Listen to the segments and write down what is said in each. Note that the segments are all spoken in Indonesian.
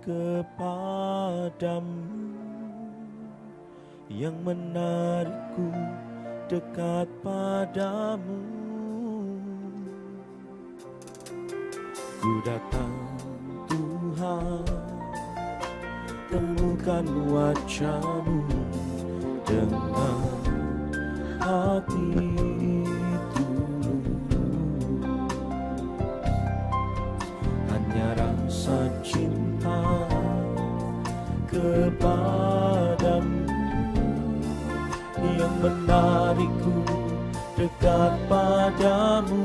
kepadamu, yang menarikku dekat padamu. Ku datang Tuhan, temukan wajah-Mu dengan hati tulus. Hanya rasa cinta kepadamu yang menarikku dekat padamu.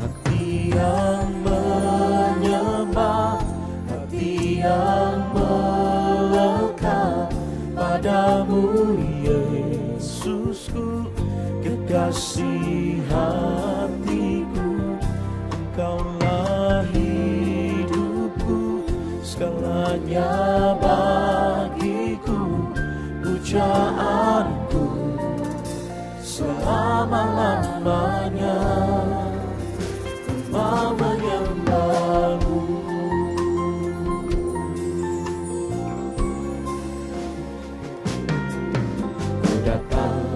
Hati yang menyembah, hati yang melekat padamu, Yesusku, kekasih hatiku. Engkaulah hidupku, segalanya bagiku, pujaanku selama-lamanya. Mau menyembah-Mu. Ku datang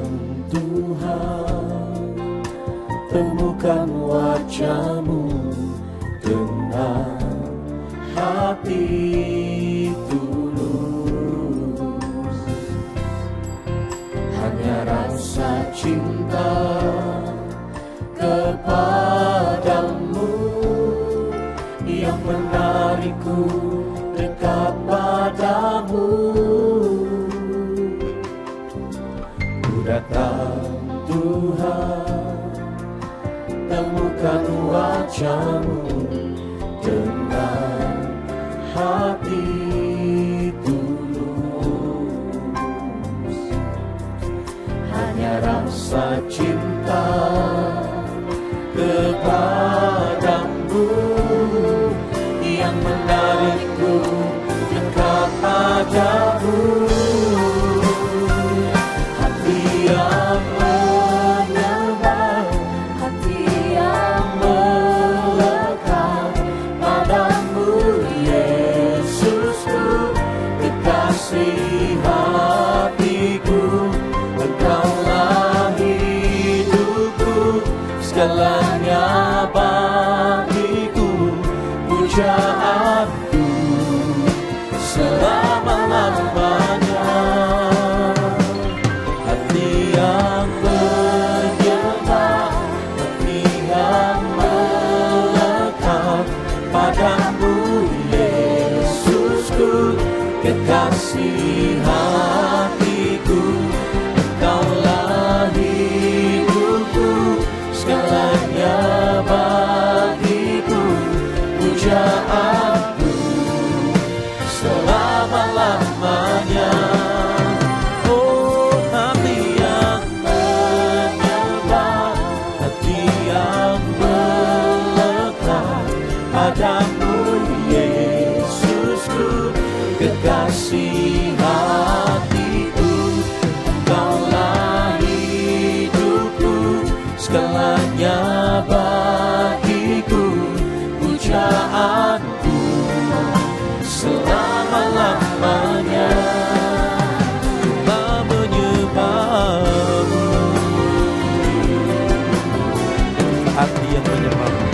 Tuhan, temukan wajah-Mu dengan hati tulus. Hanya rasa cinta kepadamu yang menarikku dekat padamu. Ku datang Tuhan, temukan wajah-Mu dengan hati tulus. Hanya rasa cinta kepadamu yang menarikku dekat padamu. Hati yang menyembah, hati yang melekat padamu, Yesusku, kekasih hatiku. Engkaulah hidupku, segalanya bagiku, pujaanku selama-lamanya. Hati yang menyembah, hati yang melekat padamu, Yesusku, kekasih hatiku. Engkaulah hidupku, segalanya bagiku, pujaanku selama-lamanya. Oh, hati yang menyembah, hati yang melekat padamu, Yesusku, kekasih hatiku. Engkaulah hidupku, segalanya bagiku, pujaanku selama-lamanya. Telah menyembah-Mu. Hati yang menyembah-Mu,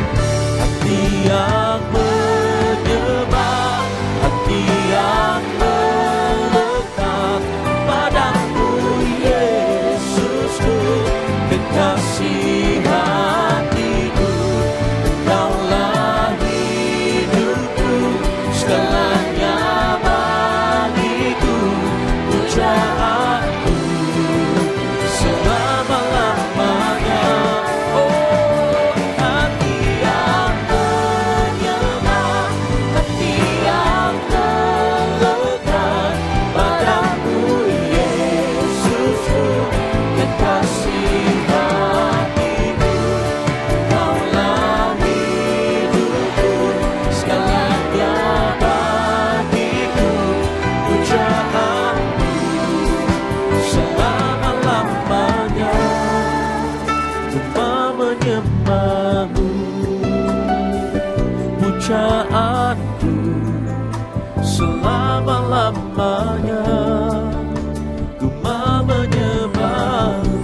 hati yang menyembah, hati yang melekat padamu, Yesusku, kekasih hatiku. Engkaulah hidupku, segalanya pujaanku selama-lamanya. Ku mau menyembahmu,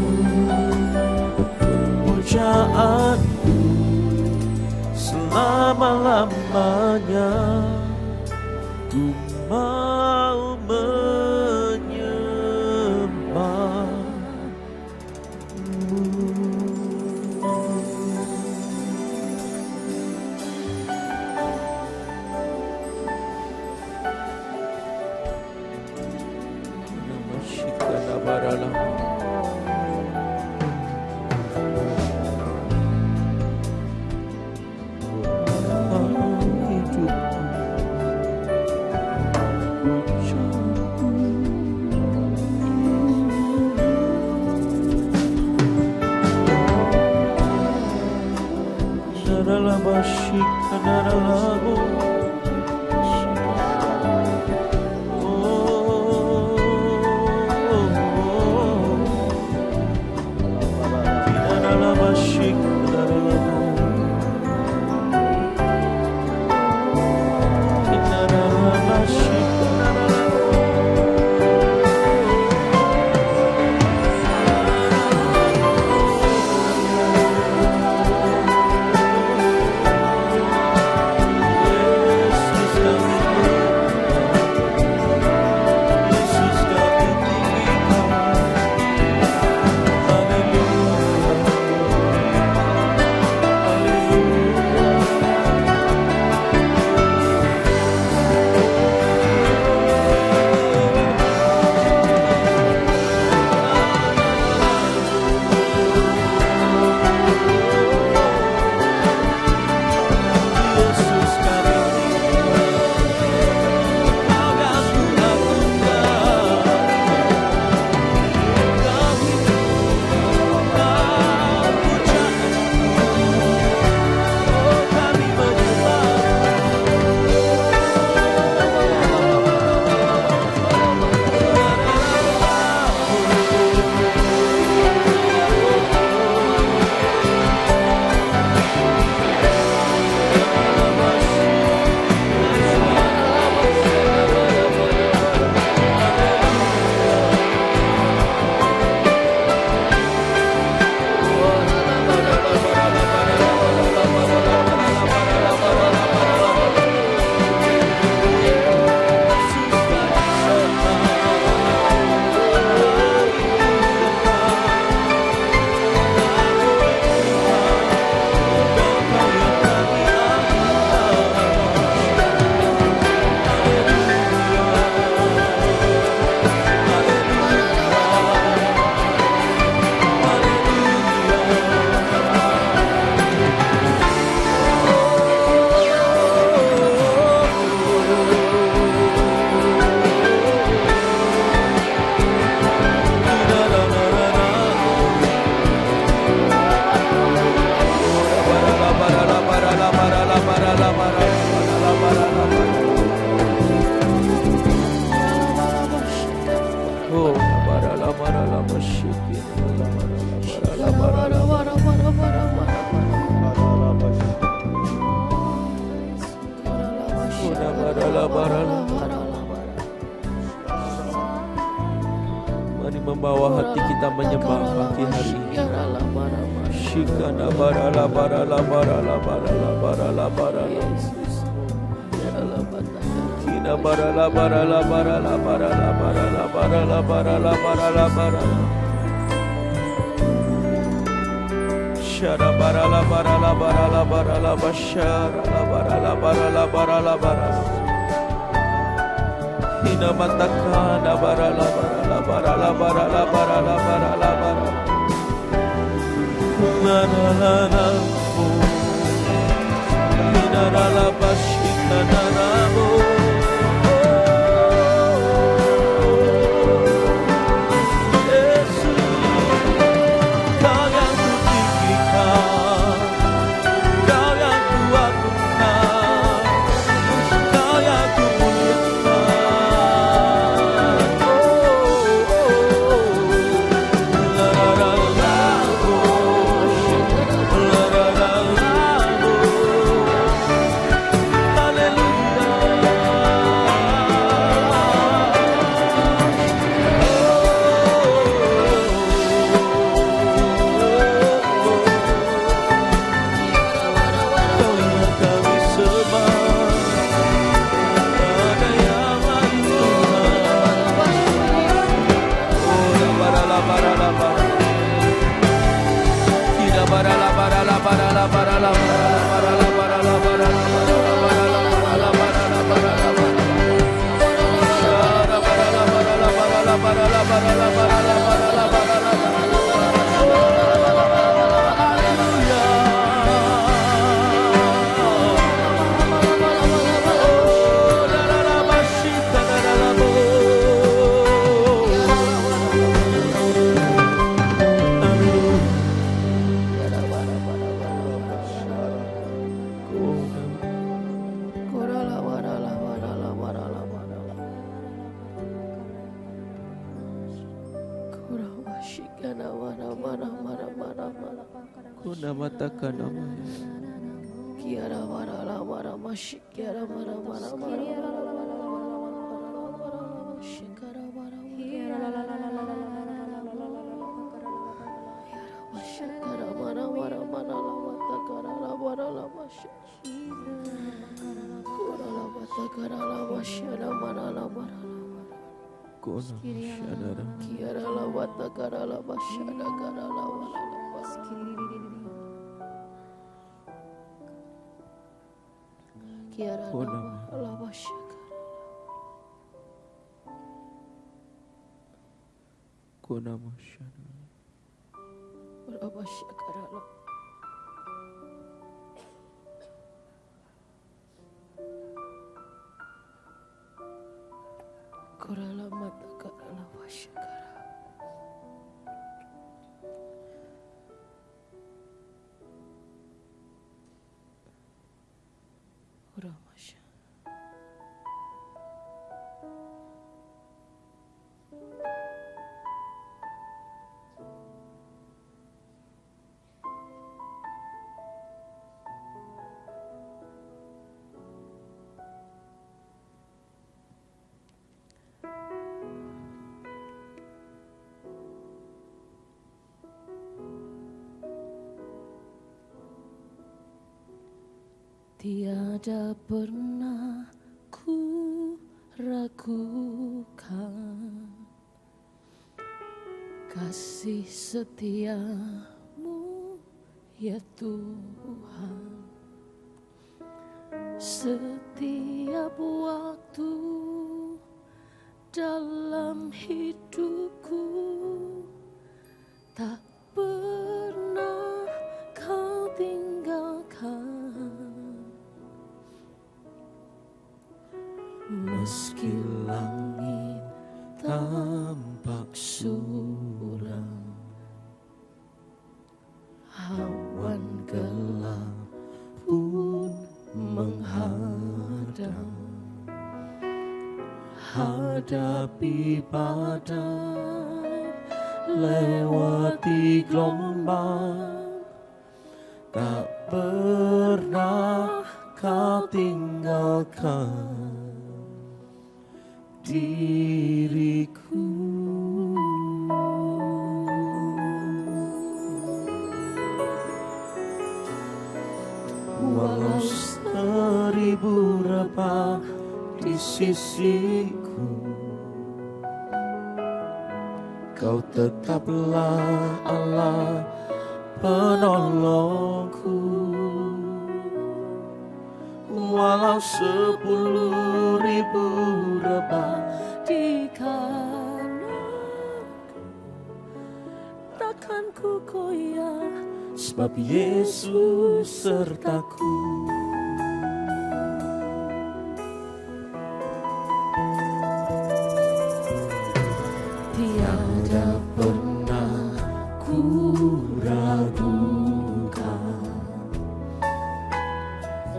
pujaanku selama-lamanya. Ku mau Mari membawa hati kita menyembah pagi hari ini. Shikana barala barala barala barala barala barala. Kina barala barala barala barala barala barala barala barala barala. Shara barala barala barala barala bashara barala barala barala barala. Ina matakana barala barala barala barala barala barala barala. Na na na na. Ina na la bashika na na mo. Kunamatakan namanya. Kiara marala mara mashi kiara mara mara mara shikara mara shikara mara mara mara la matakara la mara la mashi kura la matakara la mashi la mara la mara Kunamashadara. kiara la matakara la mashi la kara la mara la kiara la mashi Kunamashadara. kura mashi kara la kura la matakara la mashi kara kura mashi tiada pernah ku ragukan kasih setiamu ya Tuhan. Setiap waktu dalam hidupku tak pernah kau tinggalkan. Meski langit tampak suram, awan gelap pun menghadang, hadapi badai, lewati gelombang, tak pernah kau tinggalkan diriku. Walau 1000 rebah di sisiku, kau tetaplah Allah penolongku. Walau 10.000 rebah di kananku, takkan ku goyah, sebab Yesus sertaku. Tiada pernah ku ragukan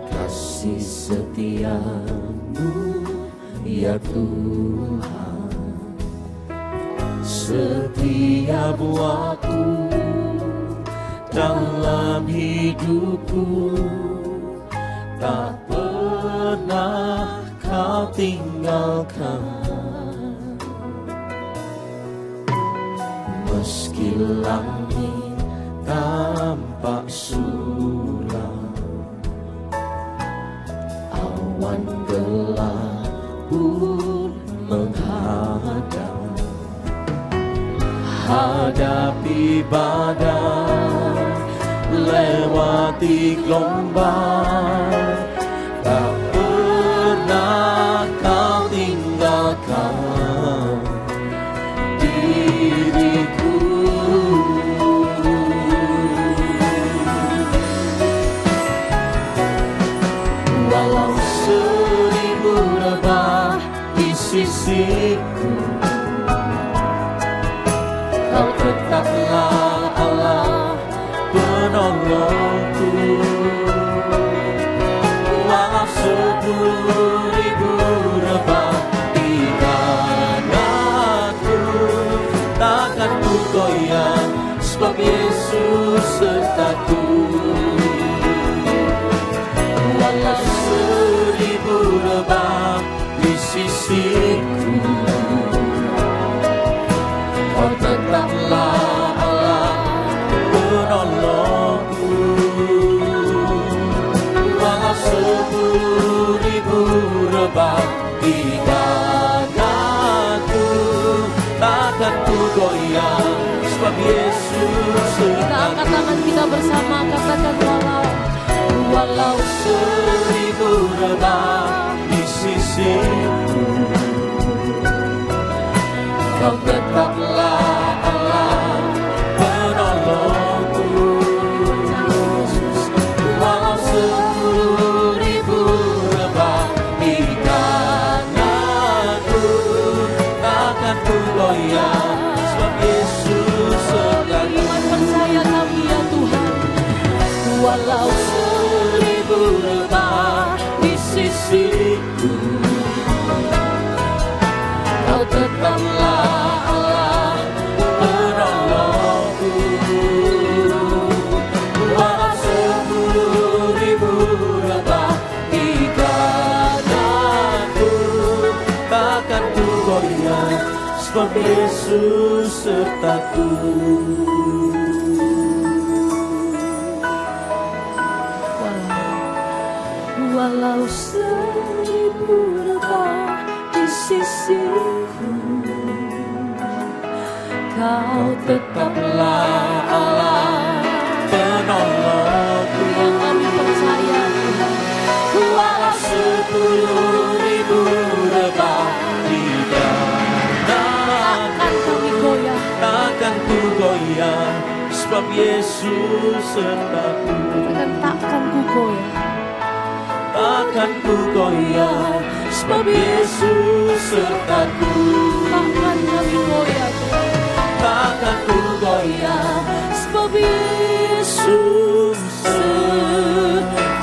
kasih setiamu ya Tuhan. Setiap waktu dalam hidupku tak pernah kau tinggalkan. Meski langit tampak suram, awan gelap pun menghadang, hadapi badai, lewati gelombang, tak pernah kau tinggalkan diriku. Walau 1000 rebah di sisiku, kau tetaplah Allah penolongku. Walau 10.000 rebah di kananku, takkan ku goyah, sebab Yesus sertaku. Walau 1000 lebah di sisiku, Kau tetaplah Allah penolongku. Walau 10.000 rebah di dadaku, takkan ku goyang, sebab Yesus Kita angkat sertaku. tangan kita bersama, katakan walau 1000 rebah di sisiku, Kau tetaplah Allah penolongku. Walau 10.000 rebah di kananku, takkan ku goyang, sebab Yesus sertaku. iman percaya kami ya Tuhan. Walau 1000 rebah di sisiku, Kau tetaplah Allah penolongku. Walau 10.000 rebah di kananku, takkan ku goyang, sebab Yesus sertaku. Walau 1000 rebah di sisiku, Kau tetaplah Allah penolongku. yang kami percaya Tuhan. Walau 10.000 rebah di dadaku, Takkan kami goyah, takkan ku goyah, sebab Yesus sertaku. dan takkan ku goyah. Takkan ku goyah, sebab Yesus sertaku. Takkan kami goyah, Takkan ku goyah, sebab Yesus sertaku.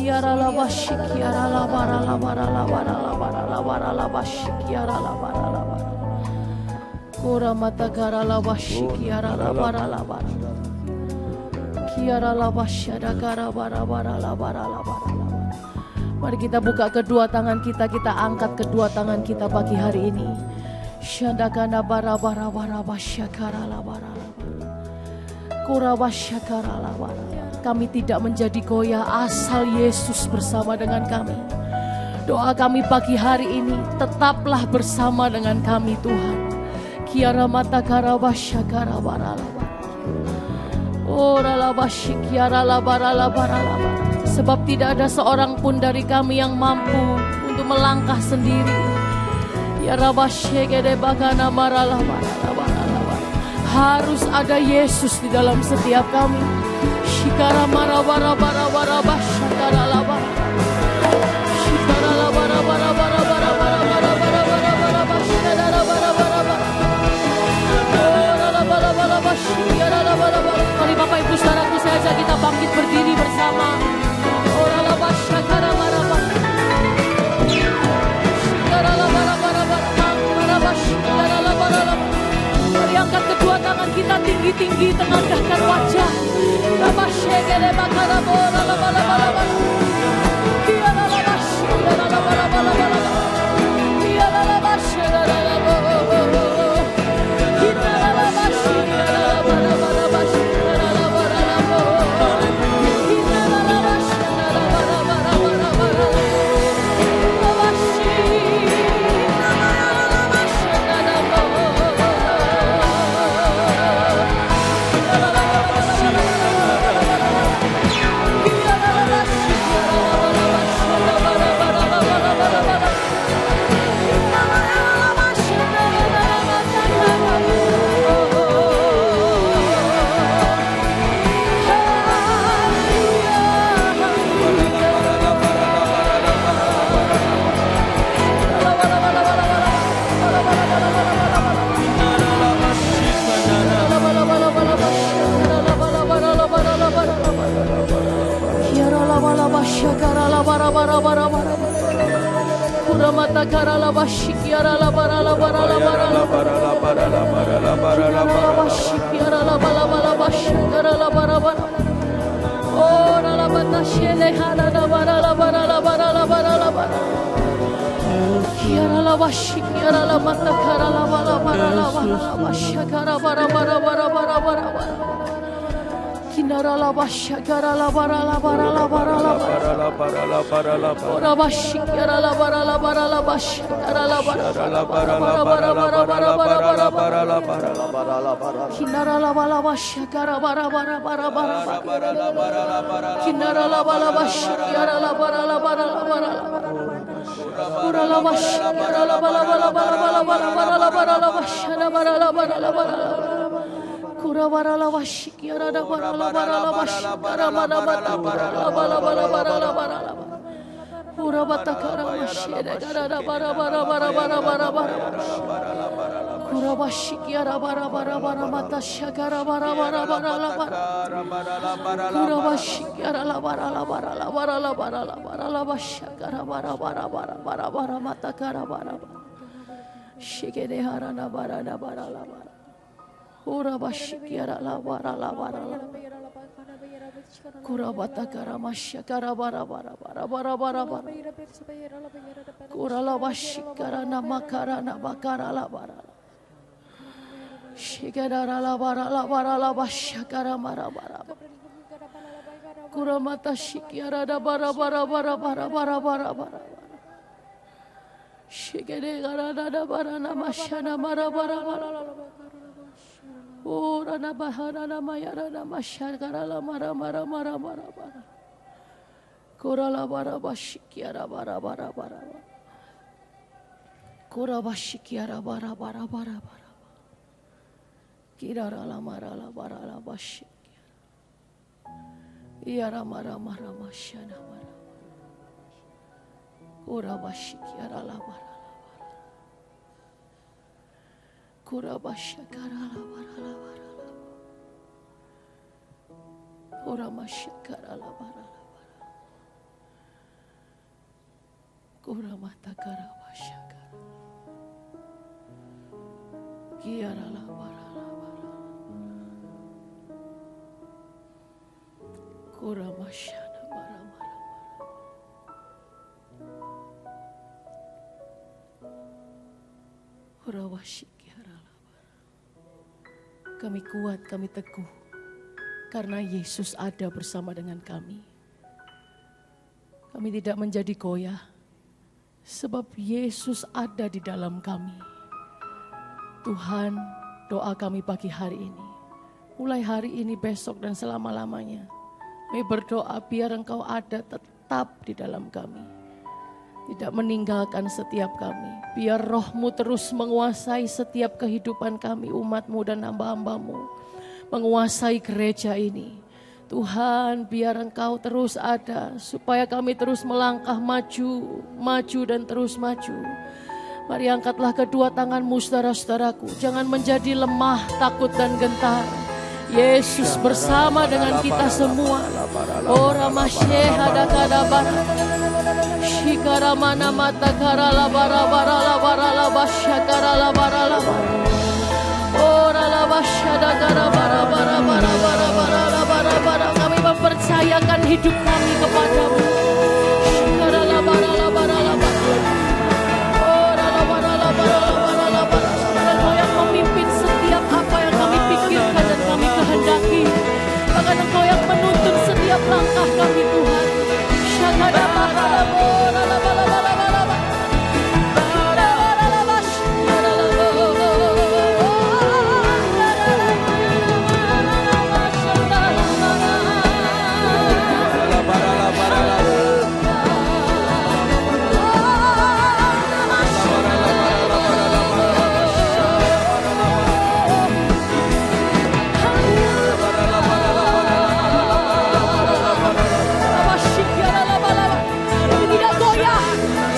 Kiara la bashi kiara la bara la bara la bara la bara la bara la bashi kiara la bara la bara. Kura mata gara la bashi kiara la bara la bara. Kiara la bashi ada gara bara bara la bara la bara la bara. Mari kita buka kedua tangan kita angkat kedua tangan kita pagi hari ini. Syandakana bara bara bara basyakara la bara la bara. Kura basyakara la bara. Kami tidak menjadi goyah asal Yesus bersama dengan kami. Doa kami pagi hari ini, tetaplah bersama dengan kami Tuhan. Kiara mata kara basyakara bara la bara. Ora la basy kiara la bara la bara la bara. Sebab tidak ada seorang pun dari kami yang mampu untuk melangkah sendiri. Ya rabasye gede bagana marala marala marala. Harus ada Yesus di dalam setiap kami. Shikara mara bara bara bara basyakara la bara. Shikara la bara bara bara bara bara bara bara bara bara basyakara la bara bara bara. Ora la bara bara basyakara la bara bara. Mari Bapak Ibu saudaraku saya ajak kita bangkit berdiri bersama. Ora la basyakara mara bara. Shikara la bara bara bara. Mari angkat kedua tangan kita tinggi-tinggi, tengadahkan wajah. Rabashegere bakara bola la bala bala bala. Dia la la bashi, la la bala bala bala. Dia la la bashi, la la bala bala. Kita la la bashi, la la bala bala bashi, la la bala bala. Kita la la bashi, la la bala bala bala bala. La bashi. Kuramata karala bashikiara la bara la bara la bara la bara la bara la bara la bara la bara la bashikiara la bara la bashikara la bara bara. Oh la bata shele hara la bara la bara la bara la bara la bara. Kiara la bashikiara la mata kara la bara bara la bara la bashikara bara bara bara bara bara bara. Kinara la basyakara la bara la bara la bara la bara la bara la bara la bara. Ora basyakara la bara la bara la basyakara la bara la bara la bara la bara la bara la bara la bara la bara la bara. Kinara la bala basyakara bara bara bara bara bara la bara la bara. Kinara la bala basyakara la bara la bara la bara la bara. Ora la basyakara la bala bala bara bara bara bara la bara la basyana bara la bara la bara la. Kura bara la bashikiara da bara la bara la bashikara bara bara bara la bara bara bara la bara la. Kura batakara mashira gara da bara bara bara bara bara bara. Kura bashikiara bara bara bara mata shakara bara bara bara la bara. Kura bashikiara la bara la bara la bara la bara la bara la bashakara bara bara bara bara bara mata kara bara. Shikere harana bara da bara la bara. Ura bashikiara la bara la bara la. Kura batakara masyakara bara bara bara bara bara bara. Kura la bashikara namakara nabakara la bara la. Shikara la bara la bashakara mara bara. Kura mata shikiara da bara bara bara bara bara bara bara. Shikere gara da bara namashana mara bara bara. Oh, rana bahara nama ya rana masyakara la mara mara mara mara mara. Kura la bara bashikiara bara bara bara. Kura bashikiara bara bara bara bara. Kira la mara la bara la bashikiara. Iara mara mara masyana mara. Kura bashikiara la bara. Kura basyakara la bara la bara la. Kura masyakara la bara la bara. Kuramata karawashaka. Kiarala barala barala. Kuramashana baramara. Kurawashikiarala. Kami kuat, kami teguh, karena Yesus ada bersama dengan kami. Kami tidak menjadi goyah, sebab Yesus ada di dalam kami. Tuhan, doa kami pagi hari ini, mulai hari ini, besok, dan selama-lamanya, kami berdoa biar Engkau ada tetap di dalam kami, tidak meninggalkan setiap kami. Biar Roh-Mu terus menguasai setiap kehidupan kami, umat-Mu dan hamba-hamba-Mu, menguasai gereja ini. Tuhan, biar Engkau terus ada, supaya kami terus melangkah maju dan terus maju. Mari angkatlah kedua tanganmu saudara-saudaraku, jangan menjadi lemah, takut dan gentar. Yesus bersama dengan kita semua. Ora masyehada kadabara. Shikara mana mata karala bara bara la bara la basyakara la bara la bara. Ora la basyada kara bara bara bara bara bara la bara bara. Kami mempercayakan hidup kami kepadamu. Shikara la bara la bara la bara. Ora la bara la bara la bara la bara. Engkau yang memimpin setiap apa yang kami pikirkan dan kami kehendaki. Bahkan Engkau yang menuntun setiap langkah kami, Tuhan. Syakada mahala bara la bara la bara la bara.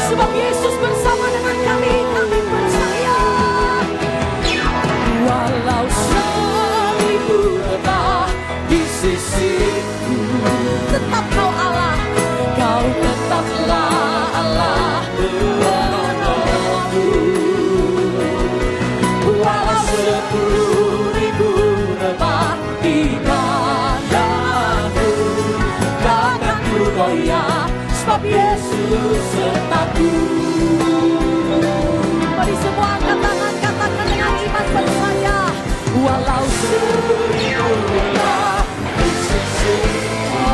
Sebab Yesus bersama dengan kami, kami percaya. Walau seribu rebah di sisiku, tetap Kau Allah, Kau tetaplah Allah penolongku. Walau 10.000 rebah di kananku, takkan ku goyah, sebab Yesus sertaku. Mari semua angkat tangan, katakan dengan iman percaya. Walau 10.000 rebah di sisiku,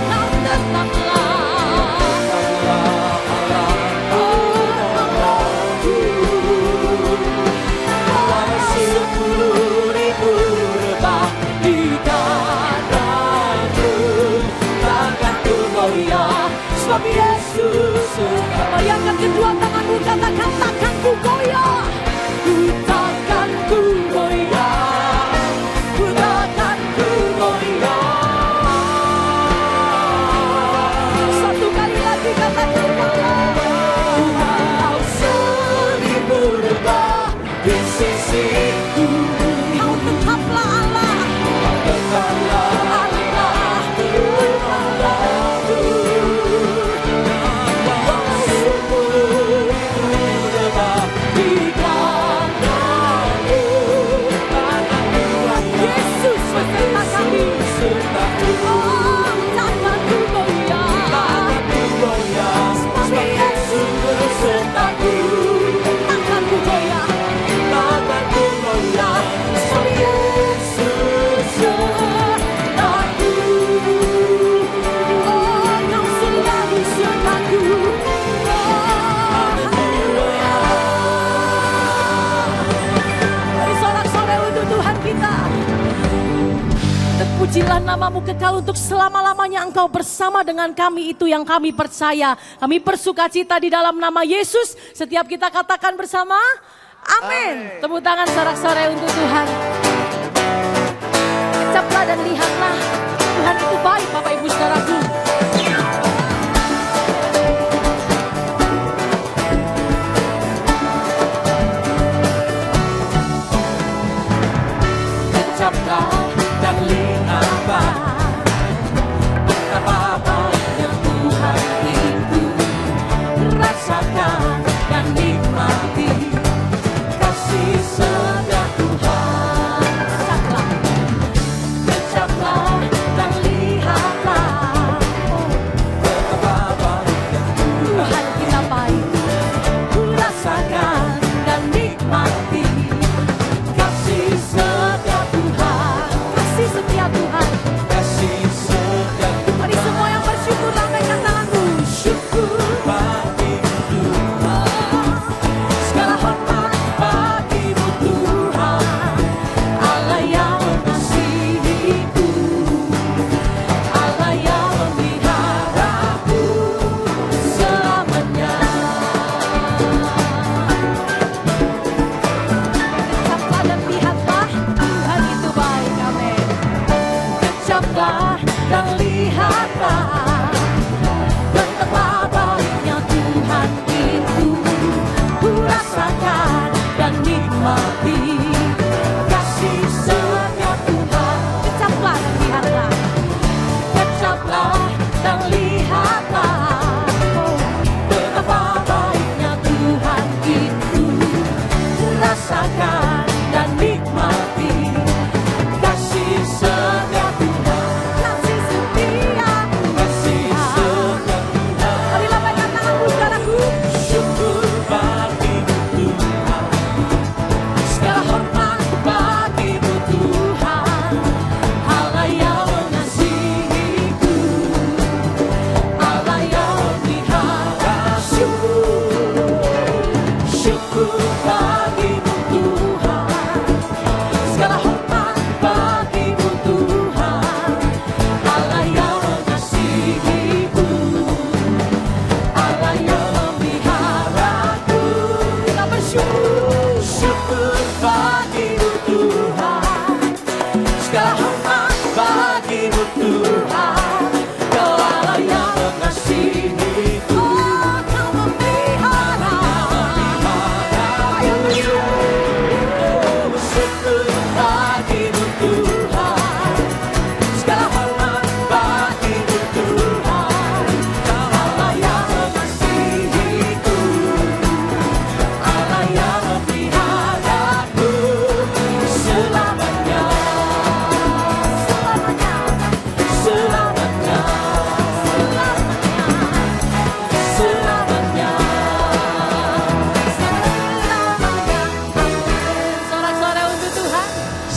Kau tetaplah Allah penolongku. Walau 10.000 rebah di kananku, takkan ku goyah, sebab Yesus sertaku. Mari angkat kedua tanganmu, katakan takkan ku goyah. Ku takkan ku goyah, ku takkan ku goyah. Satu kali lagi katakan walau 10.000 rebah di sisiku, Kau tetaplah Allah, Kau tetaplah Allah penolongku. Walau 10.000 rebah di kananku, takkan ku goyah. Yesus beserta kami. Oh, takkan ku goyah, takkan ku goyah, sebab Yesus besertaku. Takkan ku goyah, takkan ku goyah, sebab Yesus sertaku. Oh, Kau selalu sertaku. Mari sorak-sorai untuk Tuhan kita. Terpujilah nama-Mu kekal untuk selama-lamanya. Engkau bersama dengan kami, itu yang kami percaya. Kami bersukacita di dalam nama Yesus. Setiap kita katakan bersama, amin. Tepuk tangan sorak-sorai untuk Tuhan. Ceplah dan lihatlah, Tuhan itu baik, Bapak Ibu Saudaraku. Ucaplah dan lihatlah betapa baiknya Tuhan itu.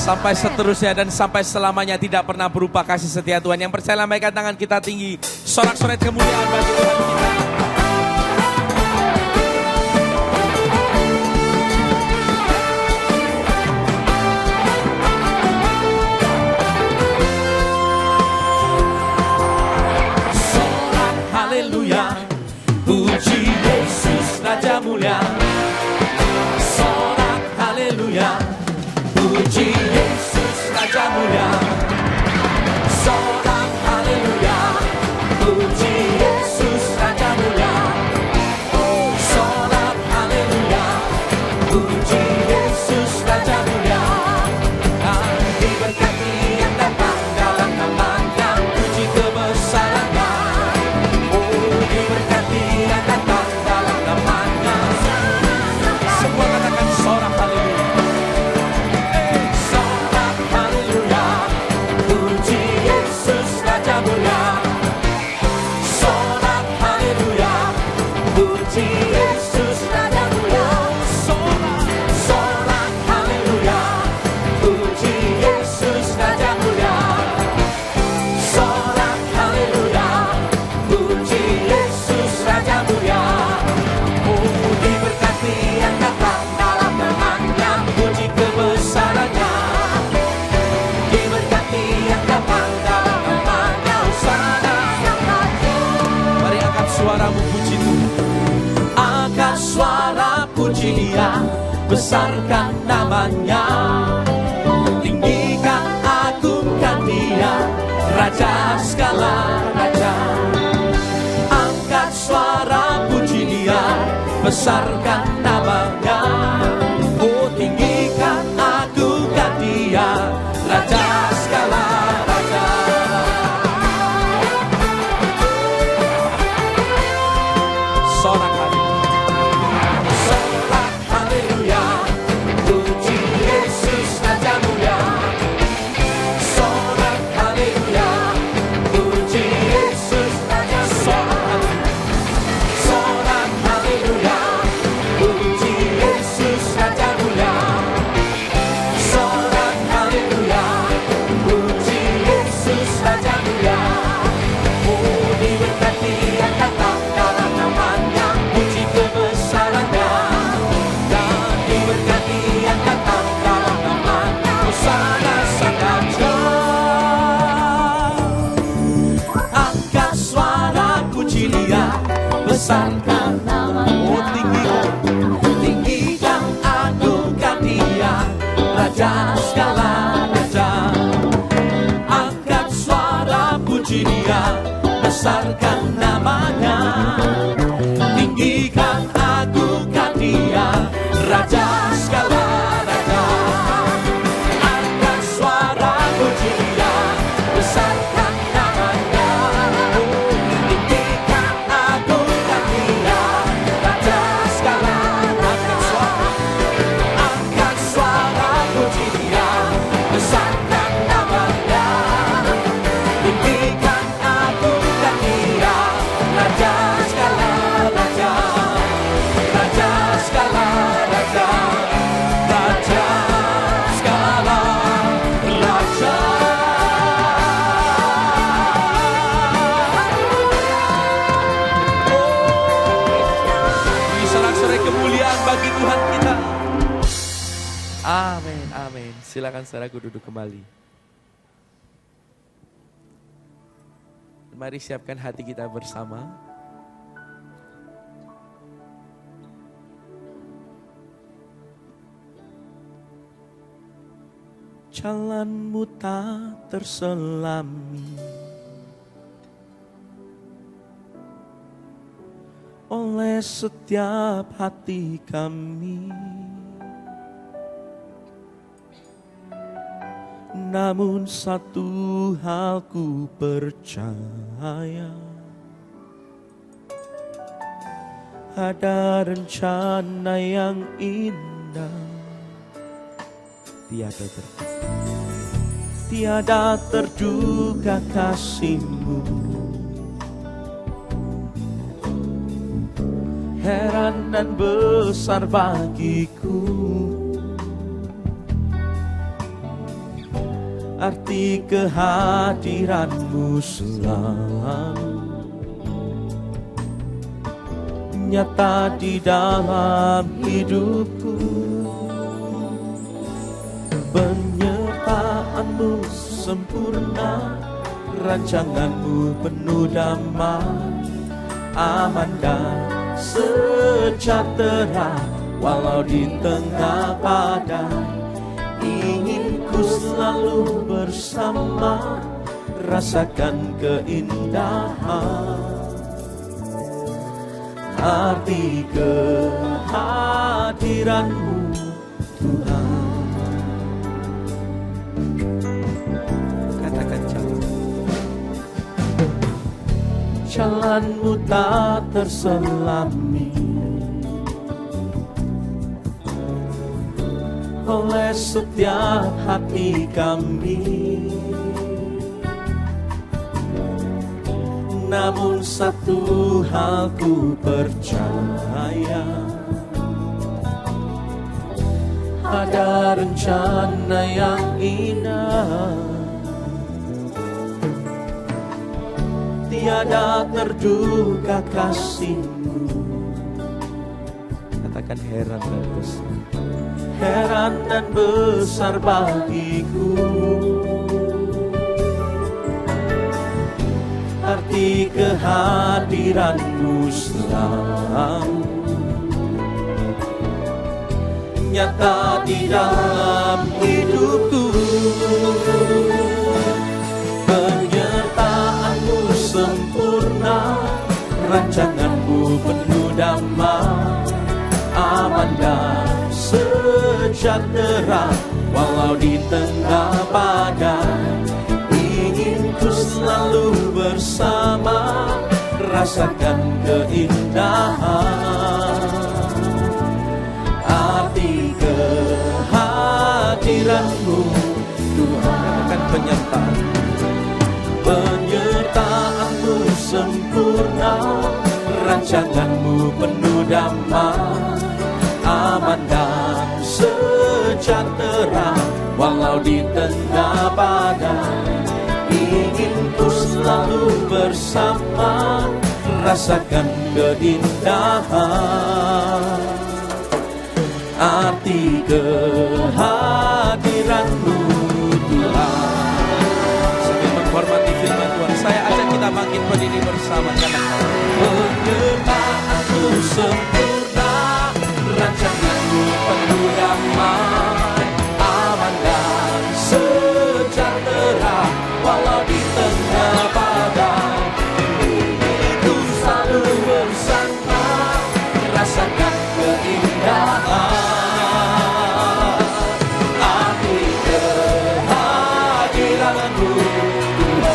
Sampai seterusnya dan sampai selamanya tidak pernah berubah kasih setia Tuhan. Yang percaya lambaikan tangan kita tinggi. Sorak-sorai kemuliaan bagi Tuhan kita. Sorak haleluya, puji Yesus Raja mulia. Sorak haleluya, puji Yesus Raja mulia. Sorak haleluya, puji Yesus Raja mulia. Sorak haleluya, puji Yesus Raja mulia. Diberkati yang datang dalam namanya, puji kebesarannya. Oh, diberkati yang datang dalam namanya. Semua katakan sorak haleluya. Sorak haleluya, puji Yesus Raja mulia. Sorak haleluya, puji Yesus Raja mulia. Sorak haleluya, puji Yesus Raja mulia. Sorak haleluya, puji Yesus Raja mulia. Oh, diberkati yang datang dalam namanya, puji kebesarannya. Diberkati yang datang dalam namanya, hosana. Mari angkat suaramu puji Tuhan. Angkat suara puji Dia, besarkan namanya. Tinggikan, agungkan Dia, Raja segala raja. Angkat suara puji Dia, besarkan namanya. Oh, tinggikan, agungkan Dia, Raja segala raja. Sorak haleluya, sorak haleluya, puji Yesus Raja mulia. Sorak haleluya, puji Yesus Raja mulia. Sorak haleluya, puji Yesus Raja mulia. Sorak haleluya, puji Yesus Raja mulia. Oh, diberkati yang datang dalam namanya, puji kebesarannya. Dan diberkati yang datang dalam namanya, hosana sang raja. Angkat suara puji Dia, besarkan namanya. Oh, tinggikan, agungkan Dia, Raja segala raja. Angkat suara puji Dia, besarkan namanya. Tinggikan, agungkan Dia, Raja segala raja. Angkat suara puji Dia, besarkan namanya. Oh, tinggikan, agungkan Dia, Raja segala raja. Angkat suara puji Dia, besarkan namanya. Tinggikan, agungkan Dia, Raja segala raja. Raja segala raja. Raja segala raja. Beri sorak-sorai kemuliaan bagi Tuhan kita. Amin, amin. Silakan saudaraku duduk kembali. Mari siapkan hati kita bersama. Jalanmu tak terselami oleh setiap hati kami. Namun satu hal ku percaya, ada rencana yang indah. Tiada terduga kasih-Mu. Heran dan besar bagiku, arti kehadiran-Mu selalu nyata di dalam hidupku. Penyertaan-Mu sempurna, rancangan-Mu penuh damai, aman dan sejahtera walau di tengah badai. Ingin ku selalu bersama, rasakan keindahan arti kehadiran-Mu Tuhan. Katakan jalan-Mu tak terselami oleh setiap hati kami. Namun satu hal ku percaya, ada rencana yang indah, tiada terduga kasih-Mu. Katakan heran dan besar, heran dan besar bagiku arti kehadiran-Mu selalu nyata di dalam hidupku. Penyertaan-Mu sempurna, rancangan-Mu penuh damai, aman dan sejahtera walau di tengah badai. Ingin ku selalu bersama, rasakan keindahan arti kehadiran-Mu Tuhan. Katakan penyertaan, penyertaan-Mu sempurna, rancangan-Mu penuh damai, aman dan sejahtera walau di tengah badai. Ingin ku selalu bersama, rasakan keindahan arti kehadiran-Mu Tuhan. Sambil menghormati firman Tuhan, saya ajak kita bangkit berdiri bersama. Penyertaan-Mu sempurna, rancangan-Mu penuh damai, aman dan sejahtera walau di tengah badai. Ku selalu bersama, rasakan keindahan arti kehadiran-Mu Tuhan.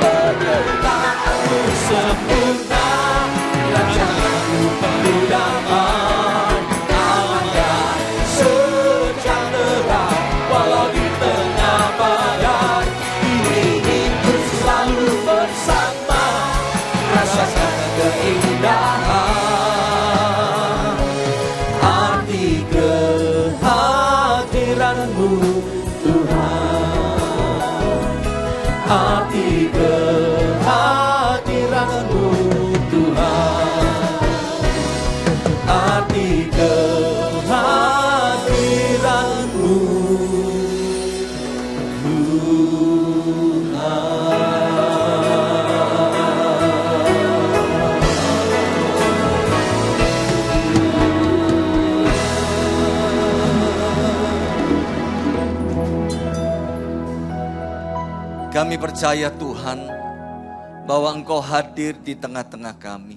Penyertaan-Mu sempurna, rancangan-Mu penuh damai, aman dan sejahtera walau di tengah badai. Ingin ku selalu bersama, rasakan keindahan arti kehadiran-Mu Tuhan. Arti kehadiran-Mu Tuhan. Arti kehadiran-Mu Kami percaya Tuhan bahwa Engkau hadir di tengah-tengah kami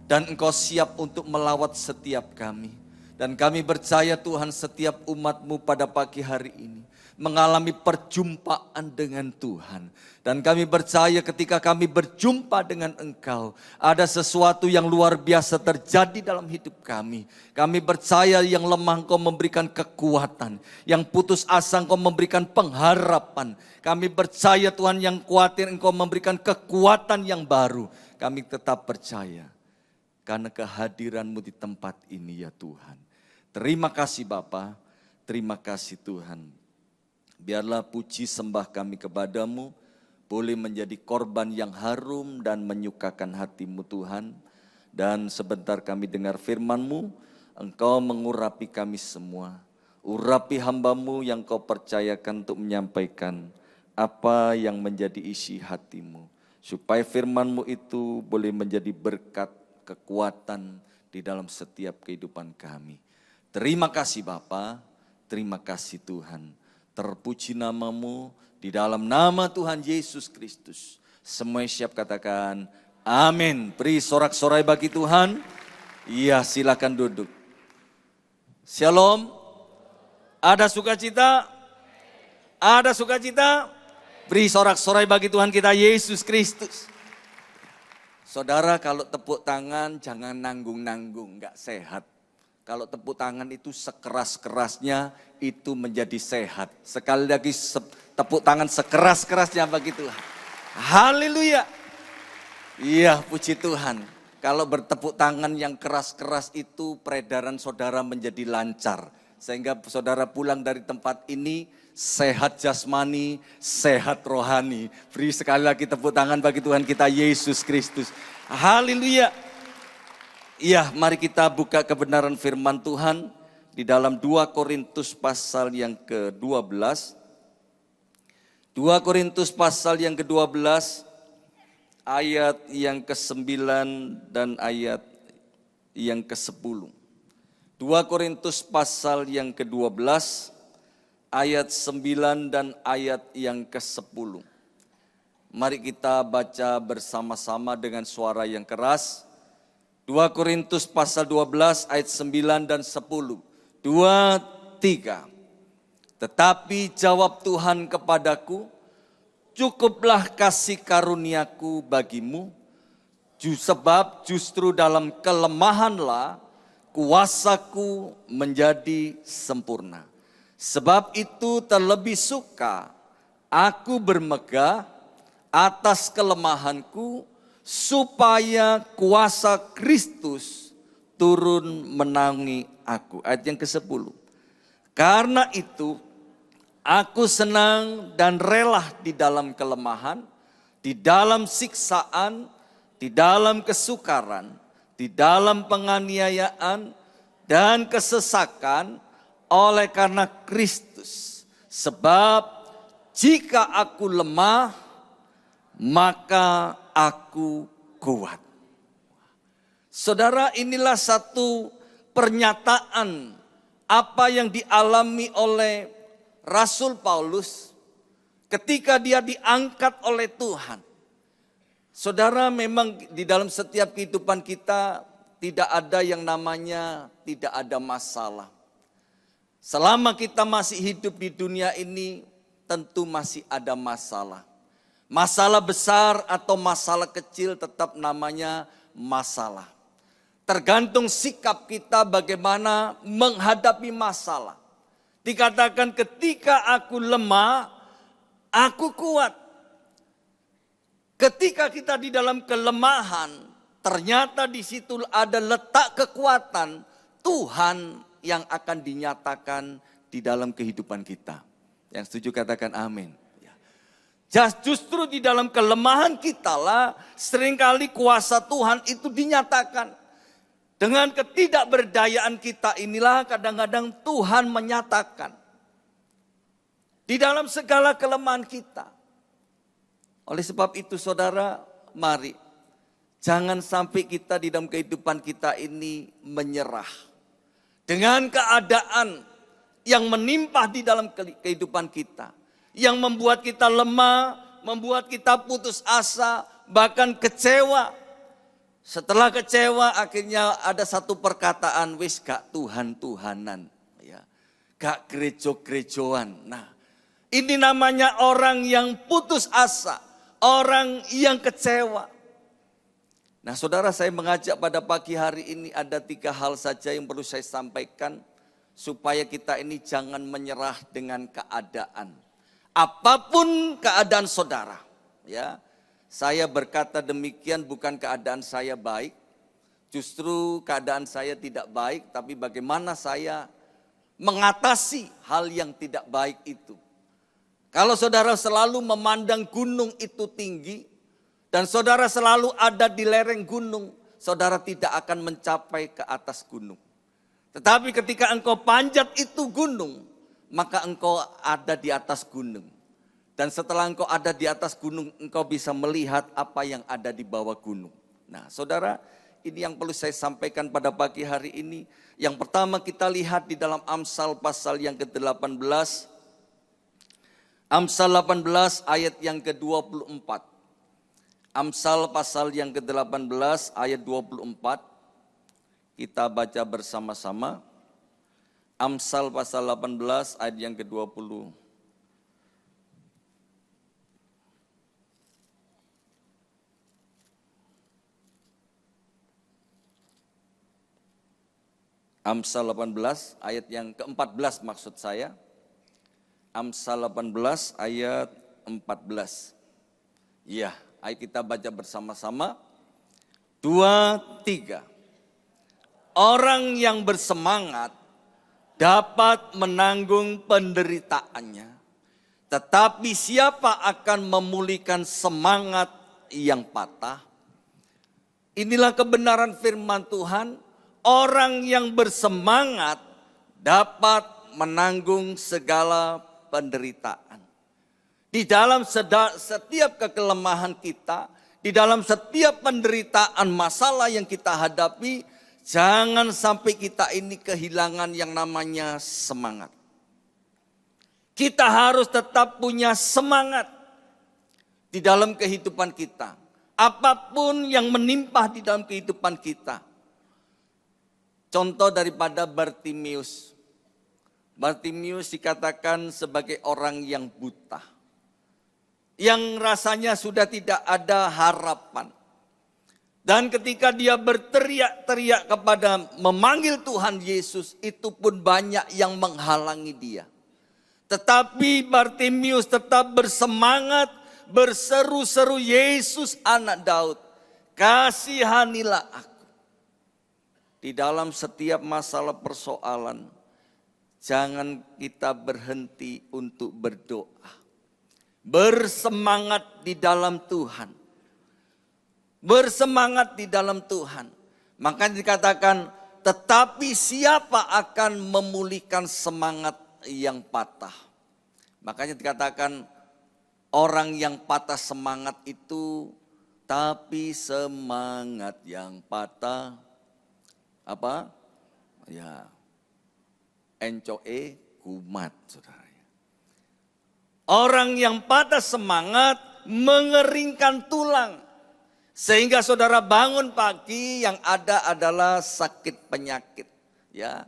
dan Engkau siap untuk melawat setiap kami. Dan kami percaya Tuhan setiap umat-Mu pada pagi hari ini mengalami perjumpaan dengan Tuhan. Dan kami percaya ketika kami berjumpa dengan Engkau, ada sesuatu yang luar biasa terjadi dalam hidup kami. Kami percaya yang lemah Engkau memberikan kekuatan, yang putus asa Engkau memberikan pengharapan. Kami percaya Tuhan yang khawatir Engkau memberikan kekuatan yang baru. Kami tetap percaya karena kehadiran-Mu di tempat ini ya Tuhan. Terima kasih Bapa, terima kasih Tuhan. Biarlah puji sembah kami kepadamu boleh menjadi korban yang harum dan menyukakan hatimu Tuhan. Dan sebentar kami dengar firman-Mu, Engkau mengurapi kami semua. Urapi hamba-Mu yang Kau percayakan untuk menyampaikan apa yang menjadi isi hatimu. Supaya firman-Mu itu boleh menjadi berkat, kekuatan di dalam setiap kehidupan kami. Terima kasih Bapa, terima kasih Tuhan. Terpuji nama-Mu di dalam nama Tuhan Yesus Kristus. Semua siap katakan amin. Beri sorak-sorai bagi Tuhan. Iya, silakan duduk. Shalom. Ada sukacita? Ada sukacita? Beri sorak-sorai bagi Tuhan kita Yesus Kristus. Saudara, kalau tepuk tangan jangan nanggung-nanggung, enggak sehat. Kalau tepuk tangan itu sekeras-kerasnya itu menjadi sehat. Sekali lagi tepuk tangan sekeras-kerasnya bagi Tuhan. Haleluya. Iya, puji Tuhan. Kalau bertepuk tangan yang keras-keras itu peredaran saudara menjadi lancar. Sehingga saudara pulang dari tempat ini sehat jasmani, sehat rohani. Beri sekali lagi tepuk tangan bagi Tuhan kita Yesus Kristus. Haleluya. Iya, mari kita buka kebenaran firman Tuhan di dalam 2 Korintus pasal yang ke-12. 2 Korintus pasal yang ke-12 ayat yang ke-9 dan ayat yang ke-10. 2 Korintus pasal yang ke-12 ayat 9 dan ayat yang ke-10. Mari kita baca bersama-sama dengan suara yang keras. 2 Korintus pasal 12 ayat 9 dan 10. 2, 3. Tetapi jawab Tuhan kepadaku, cukuplah kasih karuniaku bagimu, sebab justru dalam kelemahanlah kuasaku menjadi sempurna. Sebab itu terlebih suka aku bermegah atas kelemahanku, supaya kuasa Kristus turun menaungi aku. Ayat yang ke-10. Karena itu aku senang dan rela di dalam kelemahan, di dalam siksaan, di dalam kesukaran, di dalam penganiayaan dan kesesakan oleh karena Kristus. Sebab jika aku lemah, maka aku kuat. Saudara, inilah satu pernyataan apa yang dialami oleh Rasul Paulus ketika dia diangkat oleh Tuhan. Saudara, memang di dalam setiap kehidupan kita tidak ada yang namanya tidak ada masalah. Selama kita masih hidup di dunia ini, tentu masih ada masalah. Masalah besar atau masalah kecil tetap namanya masalah. Tergantung sikap kita bagaimana menghadapi masalah. Dikatakan ketika aku lemah, aku kuat. Ketika kita di dalam kelemahan, ternyata di situ ada letak kekuatan Tuhan yang akan dinyatakan di dalam kehidupan kita. Yang setuju katakan amin. Justru di dalam kelemahan kita lah seringkali kuasa Tuhan itu dinyatakan. Dengan ketidakberdayaan kita inilah kadang-kadang Tuhan menyatakan. Di dalam segala kelemahan kita. Oleh sebab itu saudara, mari jangan sampai kita di dalam kehidupan kita ini menyerah. Dengan keadaan yang menimpa di dalam kehidupan kita. Yang membuat kita lemah, membuat kita putus asa, bahkan kecewa. Setelah kecewa akhirnya ada satu perkataan, wis gak Tuhan-Tuhanan. Ya. Gak gerejo-gerejoan. Nah, ini namanya orang yang putus asa. Orang yang kecewa. Nah saudara, saya mengajak pada pagi hari ini ada 3 hal saja yang perlu saya sampaikan. Supaya kita ini jangan menyerah dengan keadaan. Apapun keadaan saudara. Ya, saya berkata demikian bukan keadaan saya baik. Justru keadaan saya tidak baik. Tapi bagaimana saya mengatasi hal yang tidak baik itu. Kalau saudara selalu memandang gunung itu tinggi, dan saudara selalu ada di lereng gunung, saudara tidak akan mencapai ke atas gunung. Tetapi ketika engkau panjat itu gunung, maka engkau ada di atas gunung. Dan setelah engkau ada di atas gunung, engkau bisa melihat apa yang ada di bawah gunung. Nah, saudara, ini yang perlu saya sampaikan pada pagi hari ini. Yang pertama kita lihat di dalam Amsal pasal yang ke-18. Amsal 18 ayat yang ke-24. Amsal pasal yang ke-18 ayat 24. Kita baca bersama-sama. Amsal pasal 18 ayat yang ke-20. Amsal 18 ayat yang ke-14 maksud saya. Amsal 18 ayat 14. Ya, ayo kita baca bersama-sama. 2, 3. Orang yang bersemangat dapat menanggung penderitaannya. Tetapi siapa akan memulihkan semangat yang patah? Inilah kebenaran firman Tuhan. Orang yang bersemangat dapat menanggung segala penderitaan. Di dalam setiap kekelemahan kita, di dalam setiap penderitaan masalah yang kita hadapi, jangan sampai kita ini kehilangan yang namanya semangat. Kita harus tetap punya semangat di dalam kehidupan kita. Apapun yang menimpa di dalam kehidupan kita. Contoh daripada Bartimius. Bartimius dikatakan sebagai orang yang buta. Yang rasanya sudah tidak ada harapan. Dan ketika dia berteriak-teriak kepada memanggil Tuhan Yesus, itu pun banyak yang menghalangi dia. Tetapi Bartimius tetap bersemangat, berseru-seru, Yesus anak Daud, kasihanilah aku. Di dalam setiap masalah persoalan, jangan kita berhenti untuk berdoa. Bersemangat di dalam Tuhan. Bersemangat di dalam Tuhan. Makanya dikatakan, tetapi siapa akan memulihkan semangat yang patah? Makanya dikatakan, orang yang patah semangat itu, tapi semangat yang patah, apa? Ya, encoe kumat, saudara. Orang yang patah semangat mengeringkan tulang. Sehingga saudara bangun pagi yang ada adalah sakit penyakit. Ya,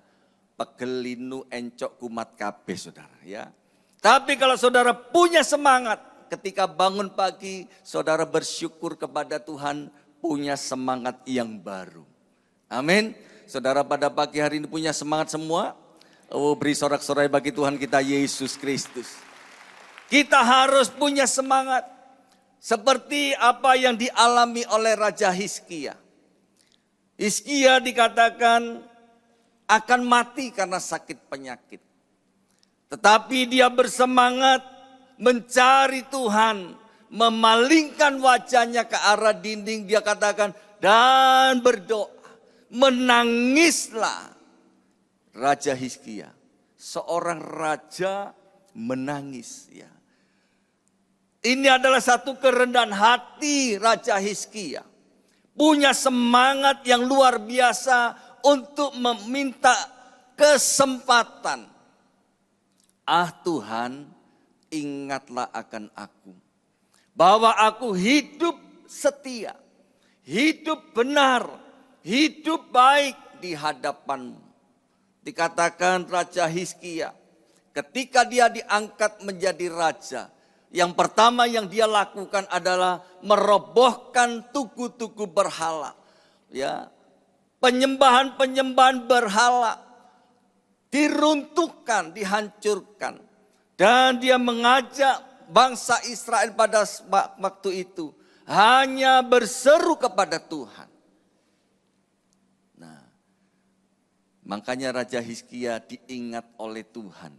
pegelinu encok kumat kabeh saudara. Ya. Tapi kalau saudara punya semangat ketika bangun pagi, saudara bersyukur kepada Tuhan punya semangat yang baru. Amin. Saudara pada pagi hari ini punya semangat semua. Oh, beri sorak-sorai bagi Tuhan kita Yesus Kristus. Kita harus punya semangat. Seperti apa yang dialami oleh Raja Hizkia. Hizkia dikatakan akan mati karena sakit penyakit. Tetapi dia bersemangat mencari Tuhan. Memalingkan wajahnya ke arah dinding. Dia katakan dan berdoa. Menangislah Raja Hizkia. Seorang raja menangis ya. Ini adalah satu kerendahan hati Raja Hizkia. Punya semangat yang luar biasa untuk meminta kesempatan. Ah Tuhan, ingatlah akan aku. Bahwa aku hidup setia, hidup benar, hidup baik di hadapanmu. Dikatakan Raja Hizkia, ketika dia diangkat menjadi raja, yang pertama yang dia lakukan adalah merobohkan tugu-tugu berhala. Ya, penyembahan-penyembahan berhala diruntuhkan, dihancurkan. Dan dia mengajak bangsa Israel pada waktu itu hanya berseru kepada Tuhan. Nah, makanya Raja Hizkia diingat oleh Tuhan.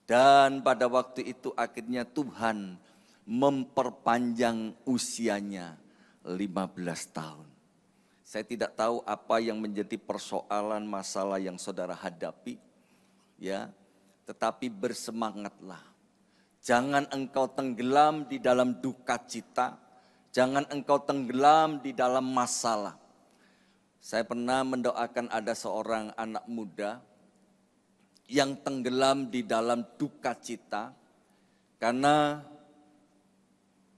Dan pada waktu itu akhirnya Tuhan memperpanjang usianya 15 tahun. Saya tidak tahu apa yang menjadi persoalan masalah yang saudara hadapi, ya. Tetapi bersemangatlah. Jangan engkau tenggelam di dalam duka cita, jangan engkau tenggelam di dalam masalah. Saya pernah mendoakan ada seorang anak muda yang tenggelam di dalam duka cita karena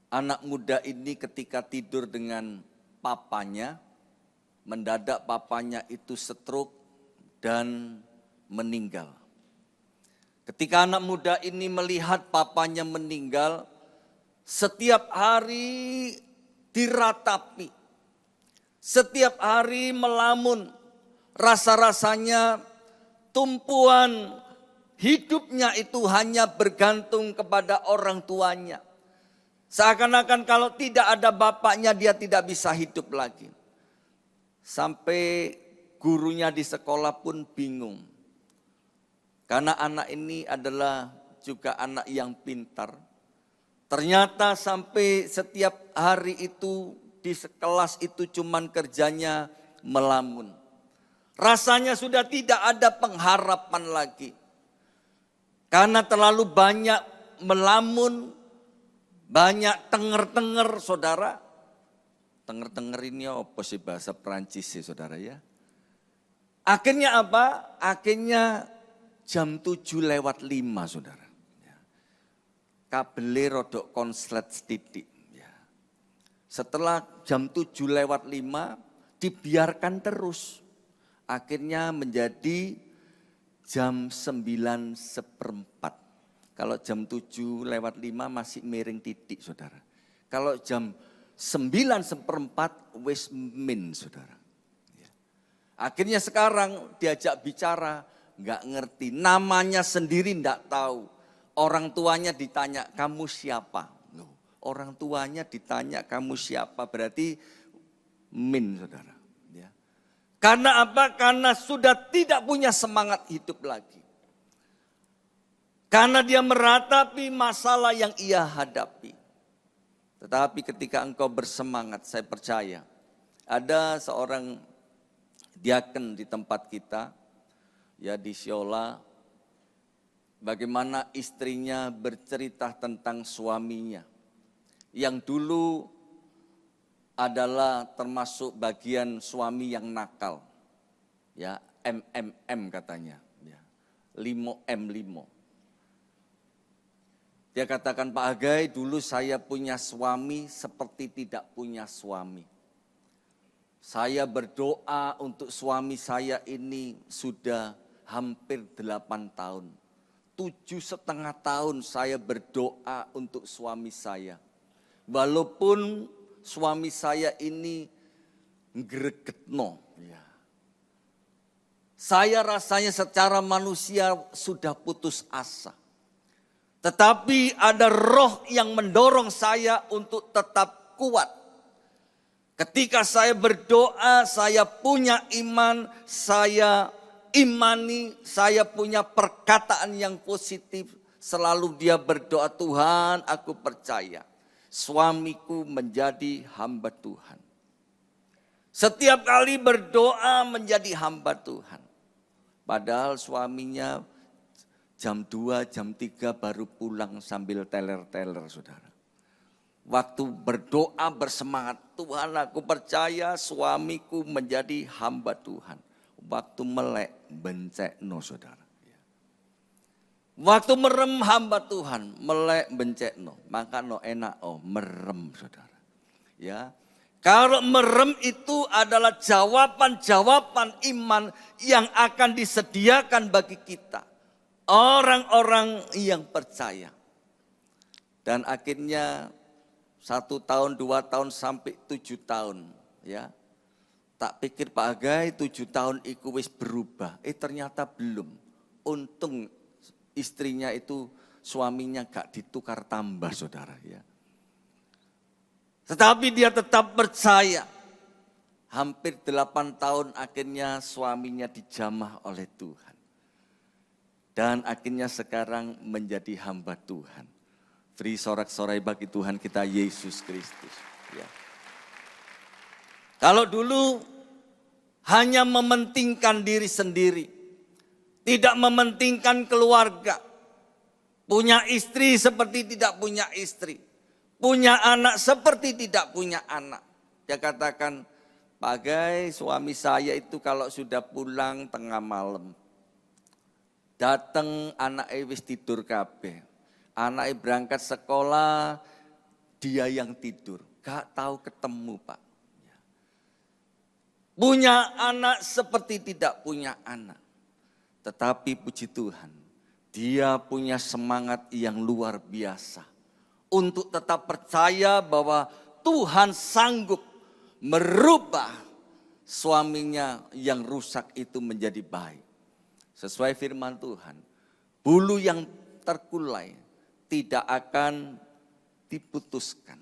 anak muda ini ketika tidur dengan papanya, mendadak papanya itu stroke dan meninggal. Ketika anak muda ini melihat papanya meninggal, setiap hari diratapi, setiap hari melamun, rasa-rasanya tumpuan hidupnya itu hanya bergantung kepada orang tuanya. Seakan-akan kalau tidak ada bapaknya dia tidak bisa hidup lagi. Sampai gurunya di sekolah pun bingung. Karena anak ini adalah juga anak yang pintar. Ternyata sampai setiap hari itu di kelas itu cuman kerjanya melamun. Rasanya sudah tidak ada pengharapan lagi. Karena terlalu banyak melamun, banyak tenger-tenger saudara. Tenger-tenger ini apa sih bahasa Perancis sih saudara ya. Akhirnya apa? Akhirnya jam 7:05 saudara. Kabel rodok konslet setitik. Setelah jam 7:05 dibiarkan terus. Akhirnya menjadi jam 9:04. Kalau jam 7:05 masih miring titik saudara. Kalau jam 9:04 wis min saudara. Akhirnya sekarang diajak bicara, nggak ngerti. Namanya sendiri nggak tahu. Orang tuanya ditanya, kamu siapa? Loh, orang tuanya ditanya, kamu siapa? Berarti min saudara. Ya. Karena apa? Karena sudah tidak punya semangat hidup lagi. Karena dia meratapi masalah yang ia hadapi. Tetapi ketika engkau bersemangat, saya percaya ada seorang diaken di tempat kita, ya di Siola, bagaimana istrinya bercerita tentang suaminya yang dulu adalah termasuk bagian suami yang nakal, ya MMM katanya, ya 5M5. Dia katakan, Pak Hagai, dulu saya punya suami seperti tidak punya suami. Saya berdoa untuk suami saya ini sudah hampir 8 tahun. 7,5 tahun saya berdoa untuk suami saya. Walaupun suami saya ini ngregetno. Ya. Saya rasanya secara manusia sudah putus asa. Tetapi ada roh yang mendorong saya untuk tetap kuat. Ketika saya berdoa, saya punya iman, saya imani, saya punya perkataan yang positif. Selalu dia berdoa, Tuhan aku percaya suamiku menjadi hamba Tuhan. Setiap kali berdoa menjadi hamba Tuhan. Padahal suaminya jam 2, jam 3 baru pulang sambil teler-teler saudara. Waktu berdoa bersemangat, Tuhan aku percaya suamiku menjadi hamba Tuhan. Waktu melek bencekno saudara. Waktu merem hamba Tuhan, melek bencekno. Maka no enak merem saudara. Ya. Kalau merem itu adalah jawaban-jawaban iman yang akan disediakan bagi kita. Orang-orang yang percaya. Dan akhirnya 1 tahun, 2 tahun sampai 7 tahun. Ya. Tak pikir Pak Hagai 7 tahun itu wis berubah. Ternyata belum. Untung istrinya itu suaminya gak ditukar tambah saudara. Ya. Tetapi dia tetap percaya. Hampir 8 tahun akhirnya suaminya dijamah oleh Tuhan. dan akhirnya sekarang menjadi hamba Tuhan. Beri sorak-sorai bagi Tuhan kita Yesus Kristus. Ya. Kalau dulu hanya mementingkan diri sendiri, tidak mementingkan keluarga, punya istri seperti tidak punya istri, punya anak seperti tidak punya anak. Dia katakan, bagai suami saya itu kalau sudah pulang tengah malam, datang anak wis tidur kabeh. Anak berangkat sekolah, dia yang tidur. Gak tahu ketemu, Pak. Punya anak seperti tidak punya anak. Tetapi puji Tuhan, dia punya semangat yang luar biasa. Untuk tetap percaya bahwa Tuhan sanggup merubah suaminya yang rusak itu menjadi baik. Sesuai firman Tuhan, bulu yang terkulai tidak akan diputuskan.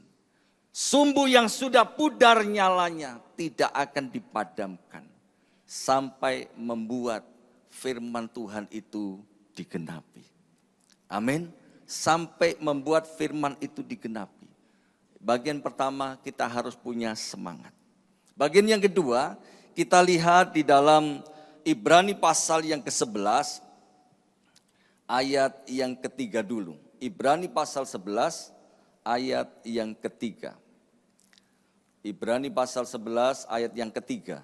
Sumbu yang sudah pudar nyalanya tidak akan dipadamkan. Sampai membuat firman Tuhan itu digenapi. Amin. Sampai membuat firman itu digenapi. Bagian pertama kita harus punya semangat. Bagian yang kedua kita lihat di dalam Ibrani pasal yang ke-11 ayat yang ketiga dulu. Ibrani pasal 11 ayat yang ketiga. Ibrani pasal 11 ayat yang ketiga.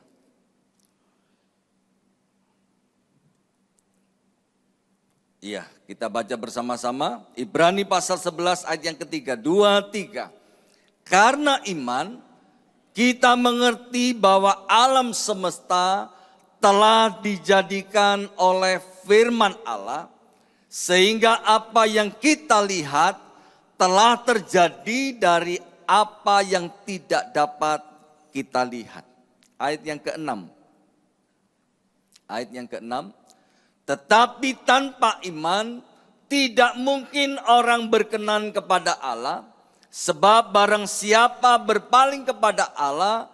Iya, kita baca bersama-sama. Ibrani pasal 11 ayat yang ketiga. 2, 3. Karena iman kita mengerti bahwa alam semesta telah dijadikan oleh firman Allah, sehingga apa yang kita lihat telah terjadi dari apa yang tidak dapat kita lihat. Ayat yang ke-6. Ayat yang ke-6. Tetapi tanpa iman tidak mungkin orang berkenan kepada Allah, sebab barang siapa berpaling kepada Allah,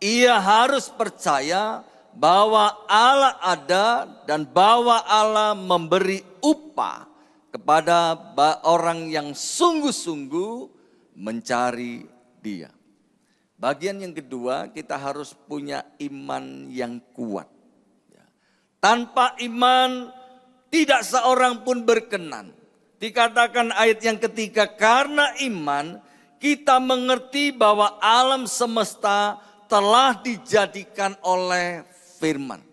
ia harus percaya bahwa Allah ada dan bahwa Allah memberi upah kepada orang yang sungguh-sungguh mencari Dia. Bagian yang kedua, kita harus punya iman yang kuat. Tanpa iman tidak seorang pun berkenan. Dikatakan ayat yang ketiga, karena iman kita mengerti bahwa alam semesta telah dijadikan oleh firman.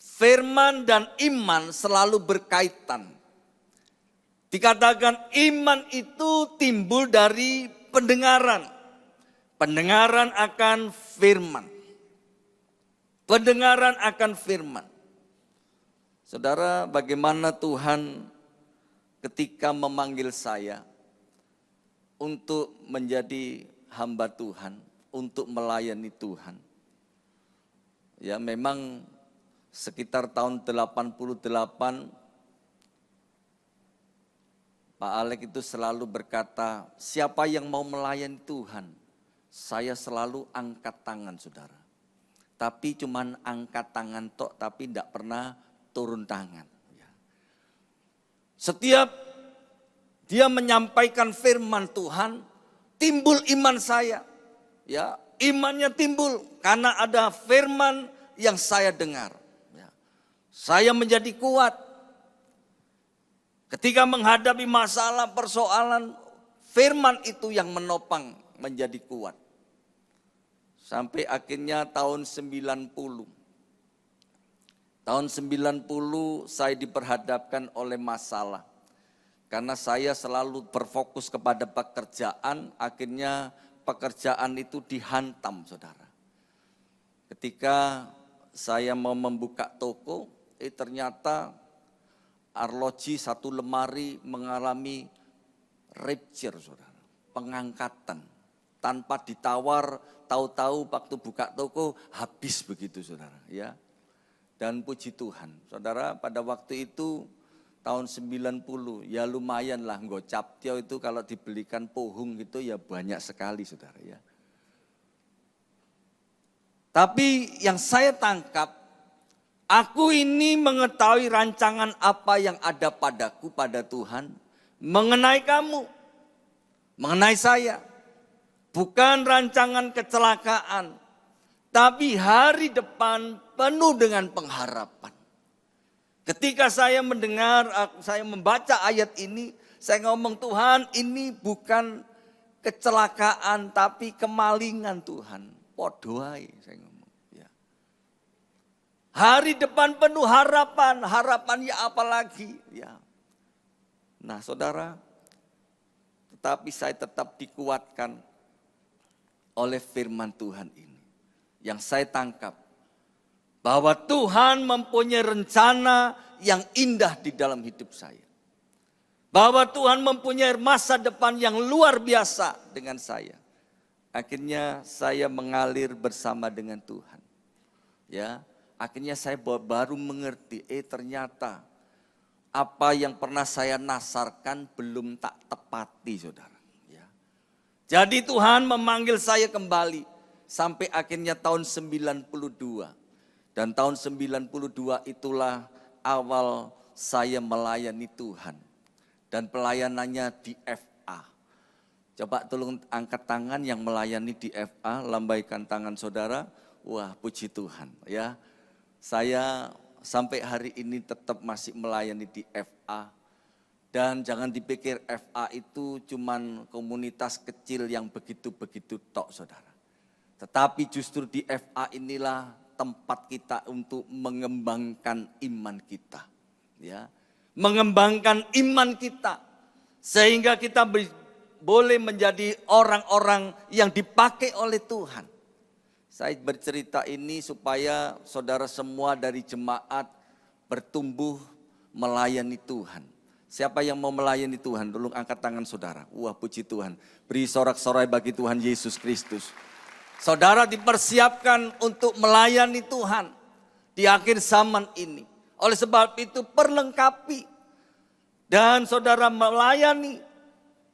Firman dan iman selalu berkaitan. Dikatakan iman itu timbul dari pendengaran. Pendengaran akan firman. Pendengaran akan firman. Saudara, bagaimana Tuhan ketika memanggil saya untuk menjadi hamba Tuhan, untuk melayani Tuhan. Ya, memang sekitar tahun 88 Pak Alek itu selalu berkata, siapa yang mau melayani Tuhan? Saya selalu angkat tangan, saudara. Tapi cuman angkat tangan tok, tapi tidak pernah turun tangan. Setiap dia menyampaikan firman Tuhan, timbul iman saya. Ya, imannya timbul karena ada firman yang saya dengar. Ya. Saya menjadi kuat. Ketika menghadapi masalah, persoalan, firman itu yang menopang menjadi kuat. Sampai akhirnya tahun 90. Tahun 90 saya diperhadapkan oleh masalah. Karena saya selalu berfokus kepada pekerjaan, akhirnya pekerjaan itu dihantam, saudara. Ketika saya mau membuka toko, ternyata arloji satu lemari mengalami rupture, saudara. Pengangkatan. Tanpa ditawar, tahu-tahu waktu buka toko habis begitu, saudara. Ya. Dan puji Tuhan, saudara, pada waktu itu tahun 90, ya lumayan lah, captio itu kalau dibelikan pohung gitu ya banyak sekali, saudara ya. Tapi yang saya tangkap Aku ini mengetahui rancangan apa yang ada padaku, pada Tuhan, mengenai kamu, mengenai saya. Bukan rancangan kecelakaan, tapi hari depan penuh dengan pengharapan. Ketika saya mendengar, saya membaca ayat ini, saya ngomong, Tuhan, ini bukan kecelakaan tapi kemalingan Tuhan. Podoai, saya ngomong. Ya. Hari depan penuh harapan, harapannya apa lagi? Ya. Nah saudara, tetapi saya tetap dikuatkan oleh firman Tuhan ini. Yang saya tangkap, bahwa Tuhan mempunyai rencana yang indah di dalam hidup saya. Bahwa Tuhan mempunyai masa depan yang luar biasa dengan saya. Akhirnya saya mengalir bersama dengan Tuhan. Ya, akhirnya saya baru mengerti, ternyata apa yang pernah saya nasarkan belum tak tepati, saudara. Ya. Jadi Tuhan memanggil saya kembali sampai akhirnya tahun 92. Dan tahun 92 itulah awal saya melayani Tuhan. Dan pelayanannya di FA. Coba tolong angkat tangan yang melayani di FA, lambaikan tangan saudara. Wah, puji Tuhan ya. Saya sampai hari ini tetap masih melayani di FA. Dan jangan dipikir FA itu cuman komunitas kecil yang begitu-begitu tok, saudara. Tetapi justru di FA inilah tempat kita untuk mengembangkan iman kita. Ya. Mengembangkan iman kita. Sehingga kita boleh menjadi orang-orang yang dipakai oleh Tuhan. Saya bercerita ini supaya saudara semua dari jemaat bertumbuh melayani Tuhan. Siapa yang mau melayani Tuhan? Tolong angkat tangan saudara. Wah, puji Tuhan. Beri sorak-sorai bagi Tuhan Yesus Kristus. Saudara dipersiapkan untuk melayani Tuhan di akhir zaman ini. Oleh sebab itu perlengkapi. Dan saudara melayani.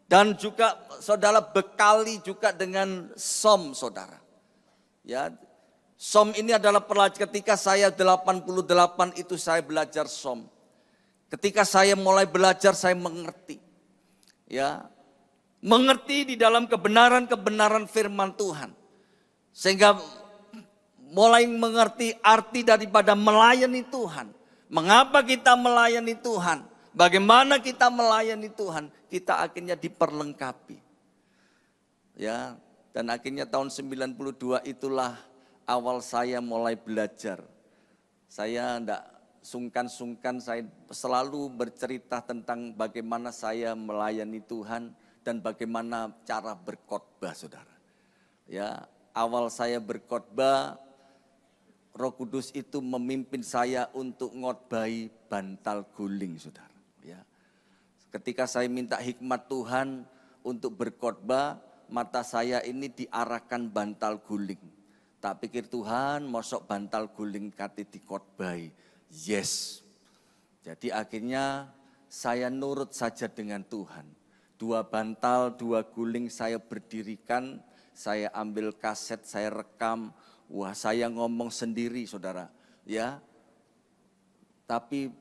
Dan juga saudara bekali juga dengan som saudara. Ya, som ini adalah ketika saya 88 itu saya belajar som. Ketika saya mulai belajar saya mengerti. Ya, mengerti di dalam kebenaran-kebenaran firman Tuhan. Sehingga mulai mengerti arti daripada melayani Tuhan. Mengapa kita melayani Tuhan? Bagaimana kita melayani Tuhan? Kita akhirnya diperlengkapi. Ya, dan akhirnya tahun 92 itulah awal saya mulai belajar. Saya tidak sungkan-sungkan, saya selalu bercerita tentang bagaimana saya melayani Tuhan dan bagaimana cara berkhotbah, saudara. Ya, awal saya berkhotbah, Roh Kudus itu memimpin saya untuk ngotbahi bantal guling, saudara. Ya. Ketika saya minta hikmat Tuhan untuk berkhotbah, mata saya ini diarahkan bantal guling. Tak pikir Tuhan, mosok bantal guling kate dikhotbahi. Yes. Jadi akhirnya saya nurut saja dengan Tuhan. 2 bantal, 2 guling saya berdirikan, saya ambil kaset, saya rekam. Wah, saya ngomong sendiri, saudara. Ya. Tapi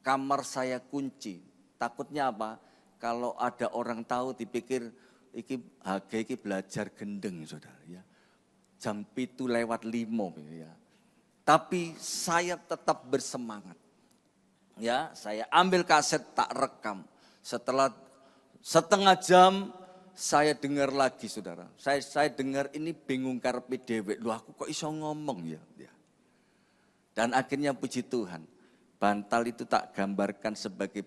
kamar saya kunci. Takutnya apa? Kalau ada orang tahu dipikir iki belajar gendeng, saudara. Ya. Jam 7:05 ya. Tapi saya tetap bersemangat. Ya, saya ambil kaset tak rekam. Setelah setengah jam saya dengar lagi, saudara. Saya dengar ini bingung karepe dhewe. Loh, aku kok iso ngomong ya. Dan akhirnya puji Tuhan, bantal itu tak gambarkan sebagai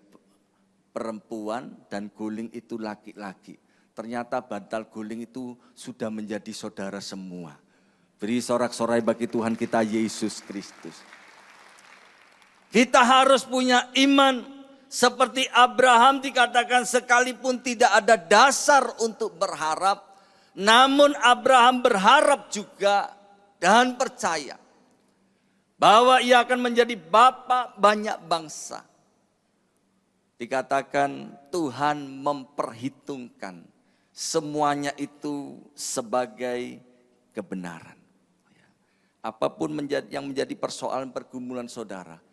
perempuan dan guling itu laki-laki. Ternyata bantal guling itu sudah menjadi saudara semua. Beri sorak-sorai bagi Tuhan kita Yesus Kristus. Kita harus punya iman. Seperti Abraham dikatakan sekalipun tidak ada dasar untuk berharap. Namun Abraham berharap juga dan percaya. Bahwa ia akan menjadi bapa banyak bangsa. Dikatakan Tuhan memperhitungkan semuanya itu sebagai kebenaran. Apapun yang menjadi persoalan pergumulan saudara,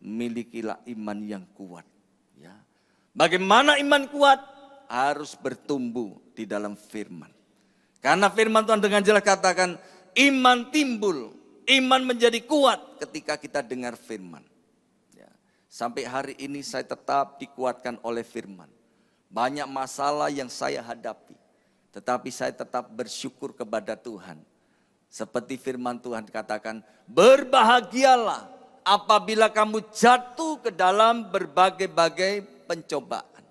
milikilah iman yang kuat. Ya. Bagaimana iman kuat? Harus bertumbuh di dalam firman. Karena firman Tuhan dengan jelas katakan, iman timbul, iman menjadi kuat ketika kita dengar firman. Ya. Sampai hari ini saya tetap dikuatkan oleh firman. Banyak masalah yang saya hadapi, tetapi saya tetap bersyukur kepada Tuhan. Seperti firman Tuhan katakan, berbahagialah apabila kamu jatuh ke dalam berbagai-bagai pencobaan.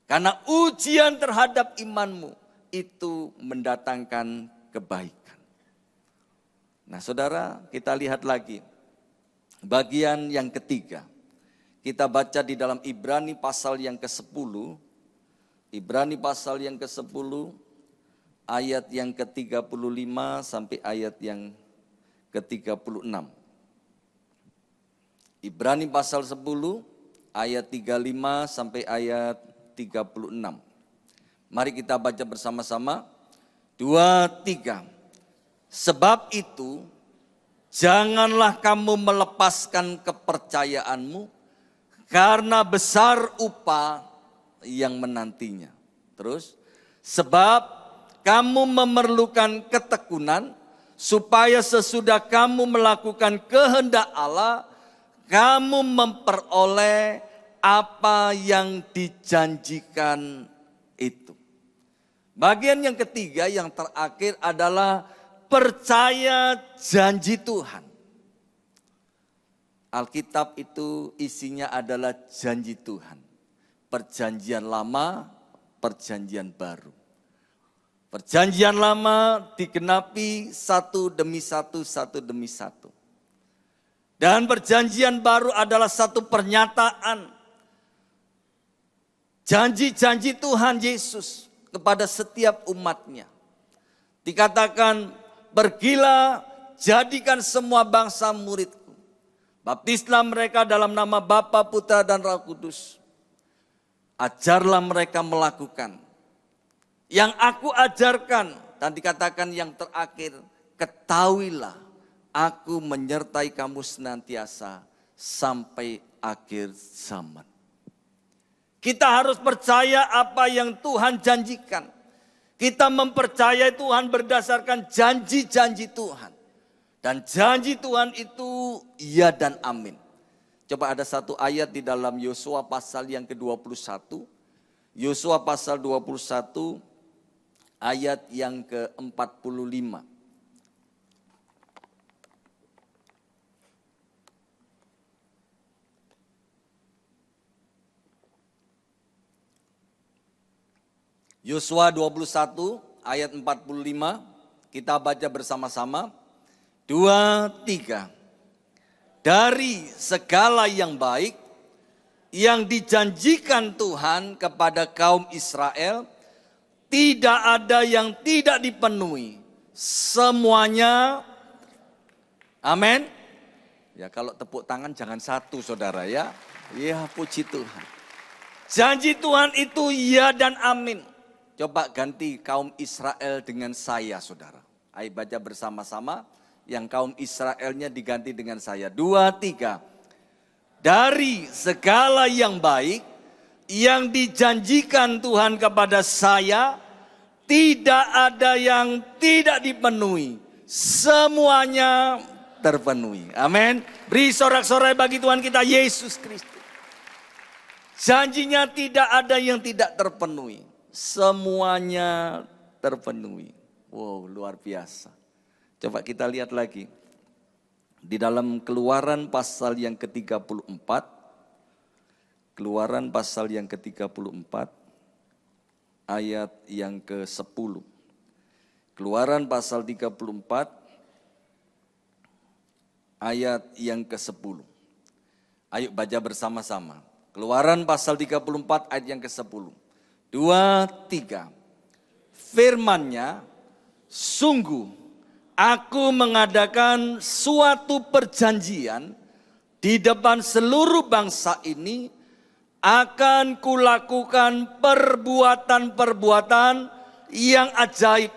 Karena ujian terhadap imanmu itu mendatangkan kebaikan. Nah saudara, kita lihat lagi bagian yang ketiga. Kita baca di dalam Ibrani pasal yang ke-10. Ibrani pasal yang ke-10. Ayat yang ke-35 sampai ayat yang ke-36. Ibrani pasal 10 ayat 35 sampai ayat 36. Mari kita baca bersama-sama. 2, 3. Sebab itu janganlah kamu melepaskan kepercayaanmu karena besar upah yang menantinya. Terus, sebab kamu memerlukan ketekunan supaya sesudah kamu melakukan kehendak Allah, kamu memperoleh apa yang dijanjikan itu. Bagian yang ketiga yang terakhir adalah percaya janji Tuhan. Alkitab itu isinya adalah janji Tuhan. Perjanjian lama, perjanjian baru. Perjanjian lama digenapi satu demi satu demi satu. Dan perjanjian baru adalah satu pernyataan janji-janji Tuhan Yesus kepada setiap umatnya. Dikatakan, pergilah jadikan semua bangsa muridku. Baptislah mereka dalam nama Bapa, Putra dan Roh Kudus. Ajarlah mereka melakukan yang aku ajarkan, dan dikatakan yang terakhir, ketahuilah aku menyertai kamu senantiasa sampai akhir zaman. Kita harus percaya apa yang Tuhan janjikan. Kita mempercayai Tuhan berdasarkan janji-janji Tuhan. Dan janji Tuhan itu iya dan amin. Coba ada satu ayat di dalam Yosua pasal yang ke-21. Yosua pasal 21 ayat yang ke-45. Yosua 21 ayat 45, kita baca bersama-sama. 2, 3. Dari segala yang baik yang dijanjikan Tuhan kepada kaum Israel, tidak ada yang tidak dipenuhi. Semuanya, amin. Ya kalau tepuk tangan jangan satu saudara ya. Ya puji Tuhan. Janji Tuhan itu ya dan amin. Coba ganti kaum Israel dengan saya saudara. Ayo baca bersama-sama. Yang kaum Israelnya diganti dengan saya. 2, 3. Dari segala yang baik yang dijanjikan Tuhan kepada saya, tidak ada yang tidak dipenuhi. Semuanya terpenuhi. Amin. Beri sorak-sorai bagi Tuhan kita Yesus Kristus. Janjinya tidak ada yang tidak terpenuhi. Semuanya terpenuhi. Wow, luar biasa. Coba kita lihat lagi. Di dalam Keluaran pasal yang ke-34. Keluaran pasal yang ke-34. Ayat yang ke-10. Keluaran pasal 34. Ayat yang ke-10. Ayo baca bersama-sama. Keluaran pasal 34 ayat yang ke-10. 2, 3. Firman-Nya, sungguh aku mengadakan suatu perjanjian di depan seluruh bangsa ini, akan kulakukan perbuatan-perbuatan yang ajaib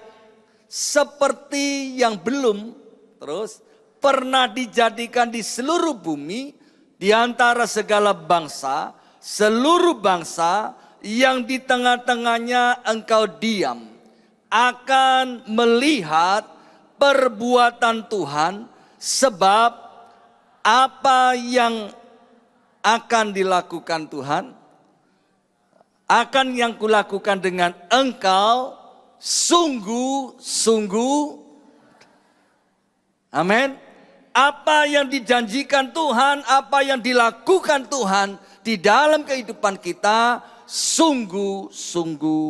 seperti yang belum Terus pernah dijadikan di seluruh bumi, di antara segala bangsa, seluruh bangsa yang di tengah-tengahnya engkau diam, akan melihat perbuatan Tuhan, sebab apa yang akan dilakukan Tuhan, akan yang kulakukan dengan engkau, sungguh-sungguh, amin. Apa yang dijanjikan Tuhan, apa yang dilakukan Tuhan di dalam kehidupan kita, sungguh-sungguh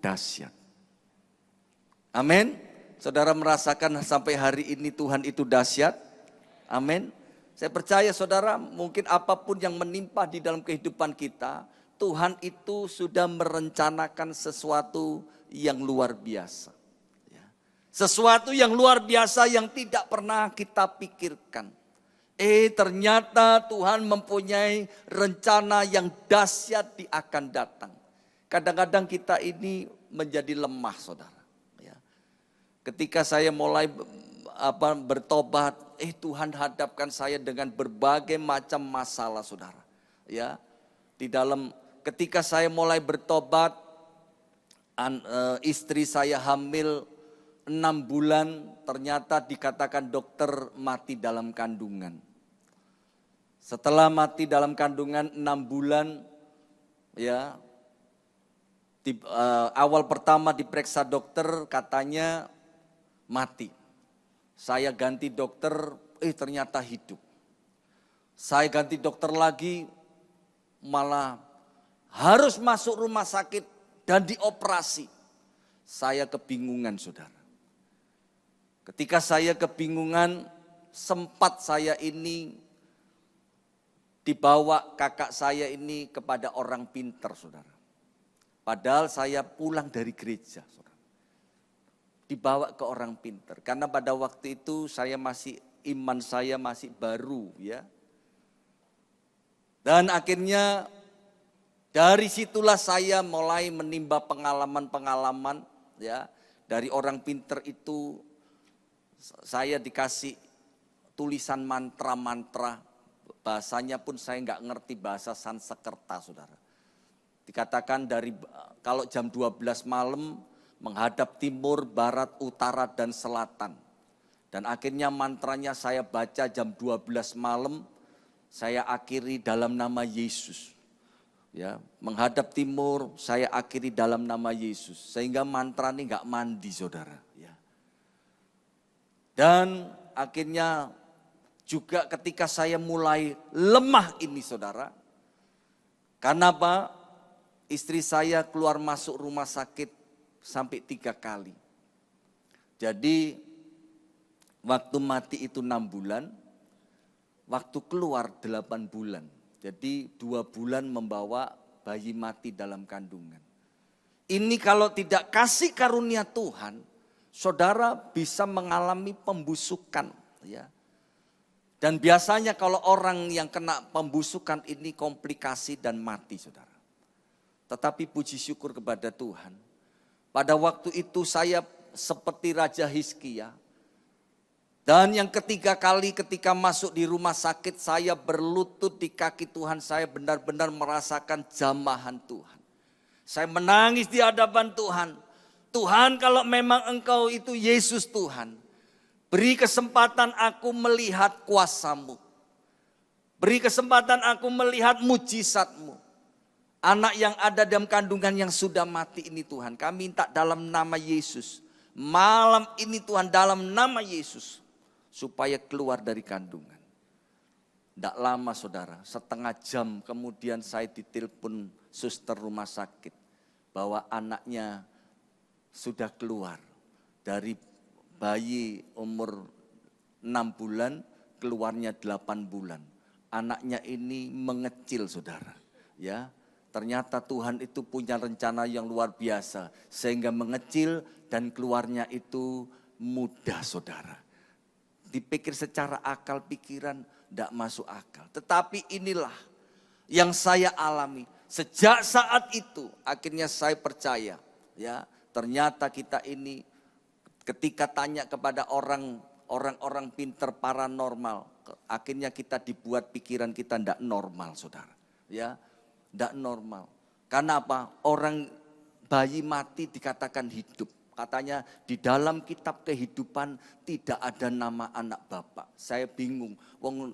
dahsyat. Amin. Saudara merasakan sampai hari ini Tuhan itu dahsyat? Amin. Saya percaya saudara, mungkin apapun yang menimpa di dalam kehidupan kita, Tuhan itu sudah merencanakan sesuatu yang luar biasa. Sesuatu yang luar biasa yang tidak pernah kita pikirkan. Ternyata Tuhan mempunyai rencana yang dahsyat di akan datang. Kadang-kadang kita ini menjadi lemah saudara. Ketika saya mulai bertobat, Tuhan hadapkan saya dengan berbagai macam masalah saudara. Ketika saya mulai bertobat, istri saya hamil 6 bulan, ternyata dikatakan dokter mati dalam kandungan. Setelah mati dalam kandungan 6 bulan, awal pertama diperiksa dokter katanya mati. Saya ganti dokter, ternyata hidup. Saya ganti dokter lagi, malah harus masuk rumah sakit dan dioperasi. Saya kebingungan saudara. Ketika saya kebingungan, sempat saya ini dibawa kakak saya ini kepada orang pintar saudara. Padahal saya pulang dari gereja saudara. Dibawa ke orang pintar. Karena pada waktu itu iman saya masih baru ya. Dan akhirnya dari situlah saya mulai menimba pengalaman-pengalaman ya. Dari orang pintar itu saya dikasih tulisan mantra-mantra. Bahasanya pun saya nggak ngerti bahasa Sanskerta saudara. Dikatakan kalau jam 12 malam menghadap timur, barat, utara, dan selatan. Dan akhirnya mantranya saya baca jam 12 malam, saya akhiri dalam nama Yesus. Ya, menghadap timur, saya akhiri dalam nama Yesus. Sehingga mantra ini gak mandi saudara. Ya. Dan akhirnya juga ketika saya mulai lemah ini saudara. Karena apa? Istri saya keluar masuk rumah sakit sampai 3 kali. Jadi waktu mati itu 6 bulan, waktu keluar 8 bulan. Jadi 2 bulan membawa bayi mati dalam kandungan. Ini kalau tidak kasih karunia Tuhan, saudara bisa mengalami pembusukan. Ya. Dan biasanya kalau orang yang kena pembusukan ini komplikasi dan mati saudara. Tetapi puji syukur kepada Tuhan. Pada waktu itu saya seperti Raja Hizkia. Dan yang ketiga kali ketika masuk di rumah sakit, saya berlutut di kaki Tuhan. Saya benar-benar merasakan jamahan Tuhan. Saya menangis di hadapan Tuhan. Tuhan, kalau memang Engkau itu Yesus Tuhan, beri kesempatan aku melihat kuasa-Mu. Beri kesempatan aku melihat mujizat-Mu. Anak yang ada dalam kandungan yang sudah mati ini Tuhan, kami minta dalam nama Yesus. Malam ini Tuhan dalam nama Yesus, supaya keluar dari kandungan. Tidak lama saudara, setengah jam kemudian saya ditelepon suster rumah sakit. Bahwa anaknya sudah keluar dari bayi umur 6 bulan, keluarnya 8 bulan. Anaknya ini mengecil saudara, ya. Ternyata Tuhan itu punya rencana yang luar biasa. Sehingga mengecil dan keluarnya itu mudah saudara. Dipikir secara akal pikiran tidak masuk akal. Tetapi inilah yang saya alami. Sejak saat itu akhirnya saya percaya. Ya, ternyata kita ini ketika tanya kepada orang orang-orang pinter paranormal. Akhirnya kita dibuat pikiran kita tidak normal, saudara. Ya, tidak normal. Karena apa? Orang bayi mati dikatakan hidup. Katanya di dalam kitab kehidupan tidak ada nama anak bapak. Saya bingung. Wong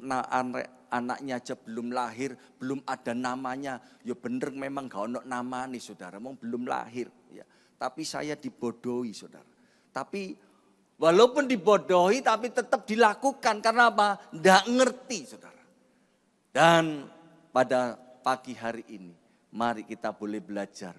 anaknya aja belum lahir, belum ada namanya. Ya bener memang gak ada nama nih, saudara. Wong belum lahir. Ya. Tapi saya dibodohi, saudara. Tapi walaupun dibodohi tapi tetap dilakukan. Karena apa? Tidak ngerti, saudara. Dan pada pagi hari ini, mari kita boleh belajar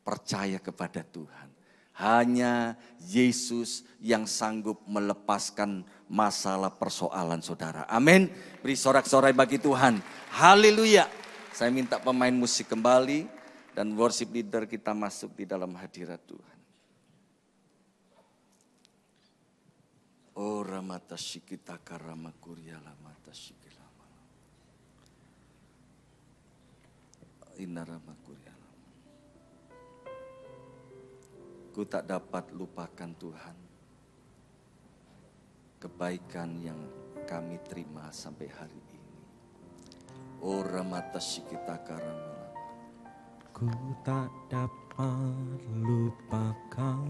percaya kepada Tuhan. Hanya Yesus yang sanggup melepaskan masalah persoalan saudara. Amin. Beri sorak-sorai bagi Tuhan. Haleluya. Saya minta pemain musik kembali dan worship leader kita masuk di dalam hadirat Tuhan. Oh ramata shikita karama kuryala mata shikilama. Inarama kuryala. Ku tak dapat lupakan Tuhan. Kebaikan yang kami terima sampai hari ini. Oh ramata shikita karama. Ku tak dapat lupakan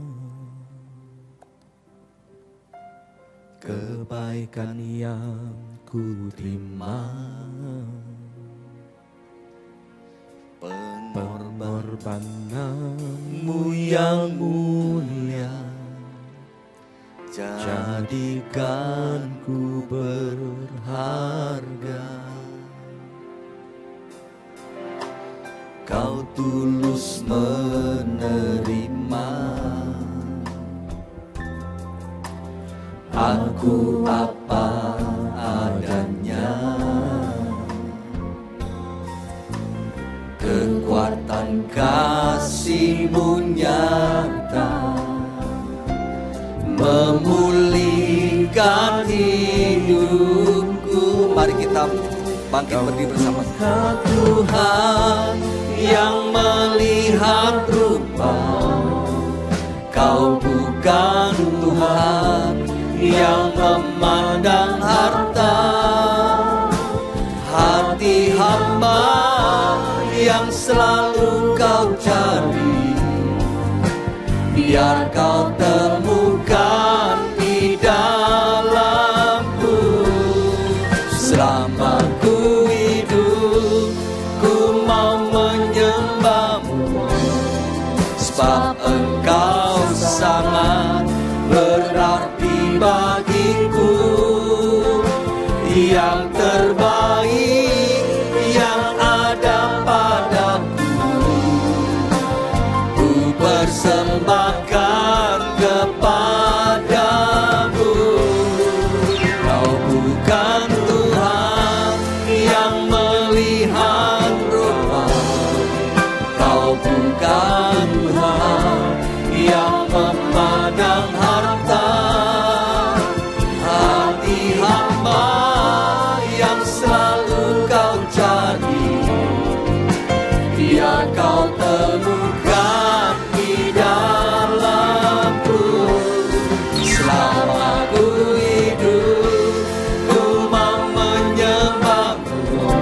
kebaikan yang ku terima. Pengorbananmu yang mulia jadikan ku berharga. Kau tulus menerima aku apa adanya. Kekuatan kasih-Mu nyata memulihkan hidupku. Mari kita bangkit berdiri bersama. Tuhan yang melihat rupa, Kau bukan Tuhan yang memandang harta. Hati hamba yang selalu Kau cari, biar Kau temukan di dalamku. Selama ku hidup, ku mau menyembah-Mu, sebab Engkau sangat berarti bagiku. Yang terbaik yang ada padaku, ku persembahkan kepadamu. Kau bukan Tuhan yang melihat rupa, Kau bukan Tuhan yang memandang harta. Hati hamba yang selalu Kau cari, biar Kau temukan di dalamku. Selama ku hidup, ku mau menyembah-Mu,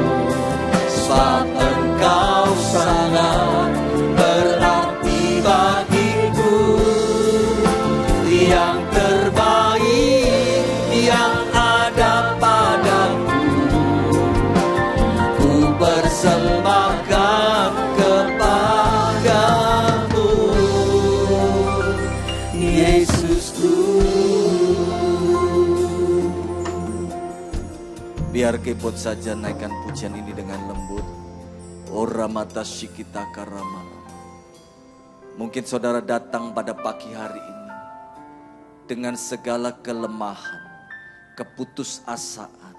sebab Engkau sangat berarti bagiku. Yang terbaik yang ada padaku, ku persembahkan kepadamu, Yesusku. Biar kebot saja naikkan pujian ini dengan lembut. Ora mata shikita karama. Mungkin saudara datang pada pagi hari ini dengan segala kelemahan, keputusasaan.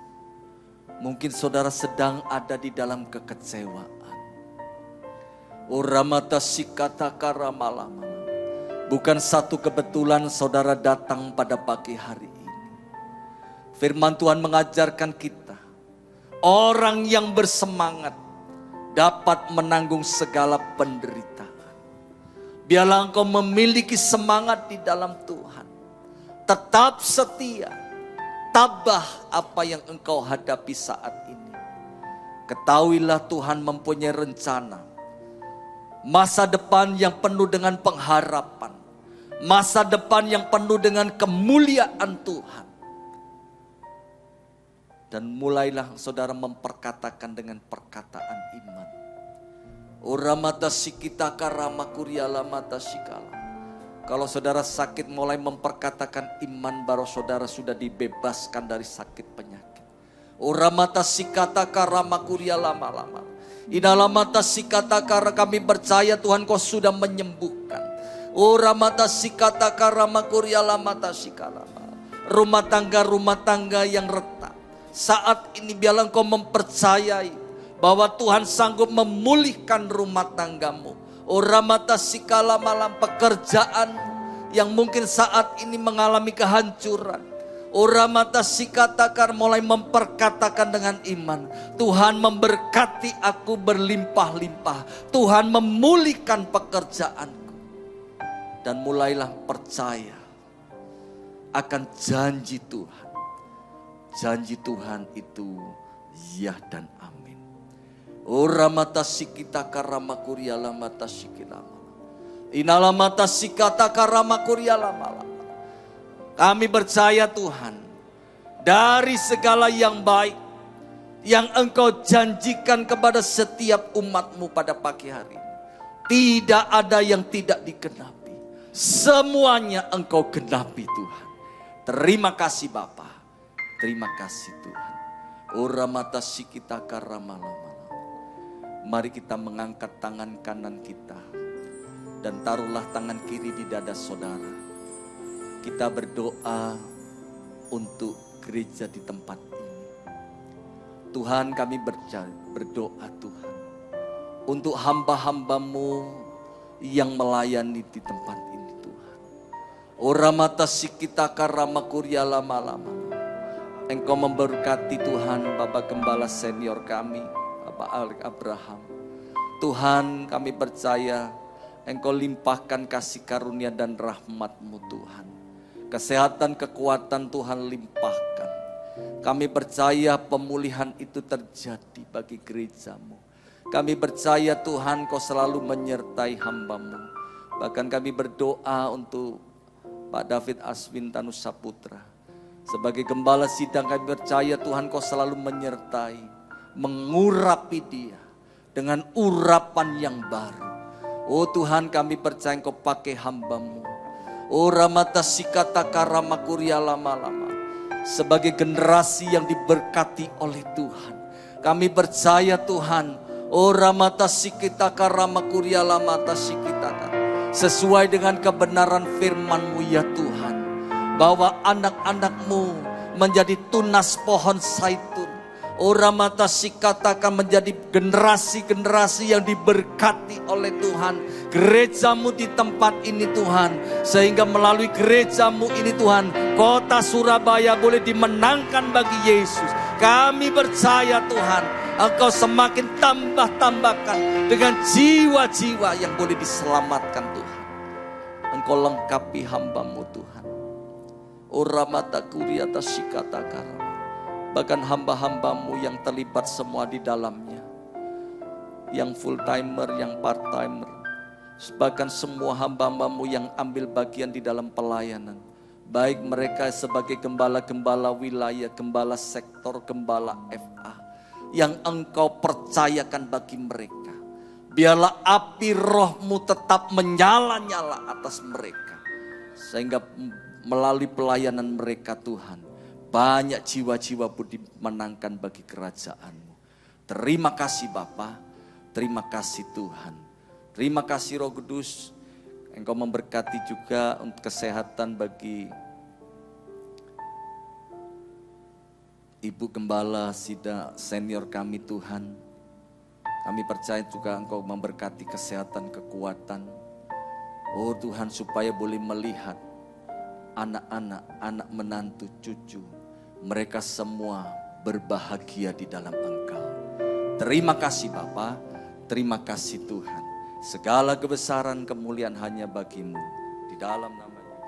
Mungkin saudara sedang ada di dalam kekecewaan. Uramata sikata karamalama. Bukan satu kebetulan saudara datang pada pagi hari ini. Firman Tuhan mengajarkan kita, orang yang bersemangat dapat menanggung segala penderitaan. Biarlah engkau memiliki semangat di dalam Tuhan. Tetap setia, tabah apa yang engkau hadapi saat ini. Ketahuilah Tuhan mempunyai rencana. Masa depan yang penuh dengan pengharapan. Masa depan yang penuh dengan kemuliaan Tuhan. Dan mulailah saudara memperkatakan dengan perkataan iman. Uramata sikita karama kuriala mata sikala. Kalau saudara sakit mulai memperkatakan iman, baru saudara sudah dibebaskan dari sakit penyakit. Uramata sikata karama kuriala malama. Inalamata sikata kara, kami percaya Tuhan kau sudah menyembuhkan. Uramata sikata karama kuriala mata sikala. Rumah tangga yang retak. Saat ini biarlah engkau mempercayai bahwa Tuhan sanggup memulihkan rumah tanggamu. Uramata sikala malam, pekerjaan yang mungkin saat ini mengalami kehancuran. Uramata sikatakar, mulai memperkatakan dengan iman. Tuhan memberkati aku berlimpah-limpah. Tuhan memulihkan pekerjaanku. Dan mulailah percaya akan janji Tuhan. Janji Tuhan itu ya dan amin. Uramata sikita karama kuriala mata sikilama. Inalamata sikata karama kuriala malam. Kami percaya Tuhan, dari segala yang baik yang engkau janjikan kepada setiap umatmu pada pagi hari ini, tidak ada yang tidak digenapi. Semuanya engkau genapi Tuhan. Terima kasih Bapa. Terima kasih Tuhan. Uramata sikita karama lama. Mari kita mengangkat tangan kanan kita dan taruhlah tangan kiri di dada saudara. Kita berdoa untuk gereja di tempat ini. Tuhan, kami berdoa Tuhan untuk hamba-hambamu yang melayani di tempat ini Tuhan. Uramata sikita karama kuriala malama. Engkau memberkati Tuhan Bapak Gembala senior kami, Bapak Alek Abraham. Tuhan, kami percaya Engkau limpahkan kasih karunia dan rahmat-Mu Tuhan. Kesehatan, kekuatan Tuhan limpahkan. Kami percaya pemulihan itu terjadi bagi gereja-Mu. Kami percaya Tuhan Kau selalu menyertai hamba-Mu. Bahkan kami berdoa untuk Pak David Aswin Tanusaputra. Sebagai gembala sidang kami percaya Tuhan Kau selalu menyertai. Mengurapi dia dengan urapan yang baru. Oh Tuhan, kami percaya Kau pakai hamba-Mu. Uramata sikata karama kuriala malama. Sebagai generasi yang diberkati oleh Tuhan, kami percaya Tuhan, uramata sikita karama kuriala mata sikita, sesuai dengan kebenaran firman-Mu ya Tuhan, bahwa anak-anak-Mu menjadi tunas pohon zaitun. Uramata sikatakan menjadi generasi-generasi yang diberkati oleh Tuhan. Gereja-Mu di tempat ini Tuhan. Sehingga melalui gereja-Mu ini Tuhan, kota Surabaya boleh dimenangkan bagi Yesus. Kami percaya Tuhan, Engkau semakin tambah-tambahkan dengan jiwa-jiwa yang boleh diselamatkan Tuhan. Engkau lengkapi hamba-Mu Tuhan. Uramata kuriata sikatakan. Bahkan hamba-hamba-Mu yang terlibat semua di dalamnya. Yang full timer, yang part timer. Bahkan semua hamba-hamba-Mu yang ambil bagian di dalam pelayanan. Baik mereka sebagai gembala-gembala wilayah, gembala sektor, gembala FA. Yang Engkau percayakan bagi mereka. Biarlah api Roh-Mu tetap menyala-nyala atas mereka. Sehingga melalui pelayanan mereka Tuhan, banyak jiwa-jiwa pun dimenangkan bagi kerajaan-Mu. Terima kasih Bapa, terima kasih Tuhan. Terima kasih Roh Kudus, Engkau memberkati juga untuk kesehatan bagi Ibu Gembala Sida senior kami Tuhan. Kami percaya juga Engkau memberkati kesehatan, kekuatan. Oh Tuhan, supaya boleh melihat anak-anak, anak menantu, cucu, mereka semua berbahagia di dalam Engkau. Terima kasih Bapa, terima kasih Tuhan. Segala kebesaran kemuliaan hanya bagi-Mu. Di dalam nama Yesus.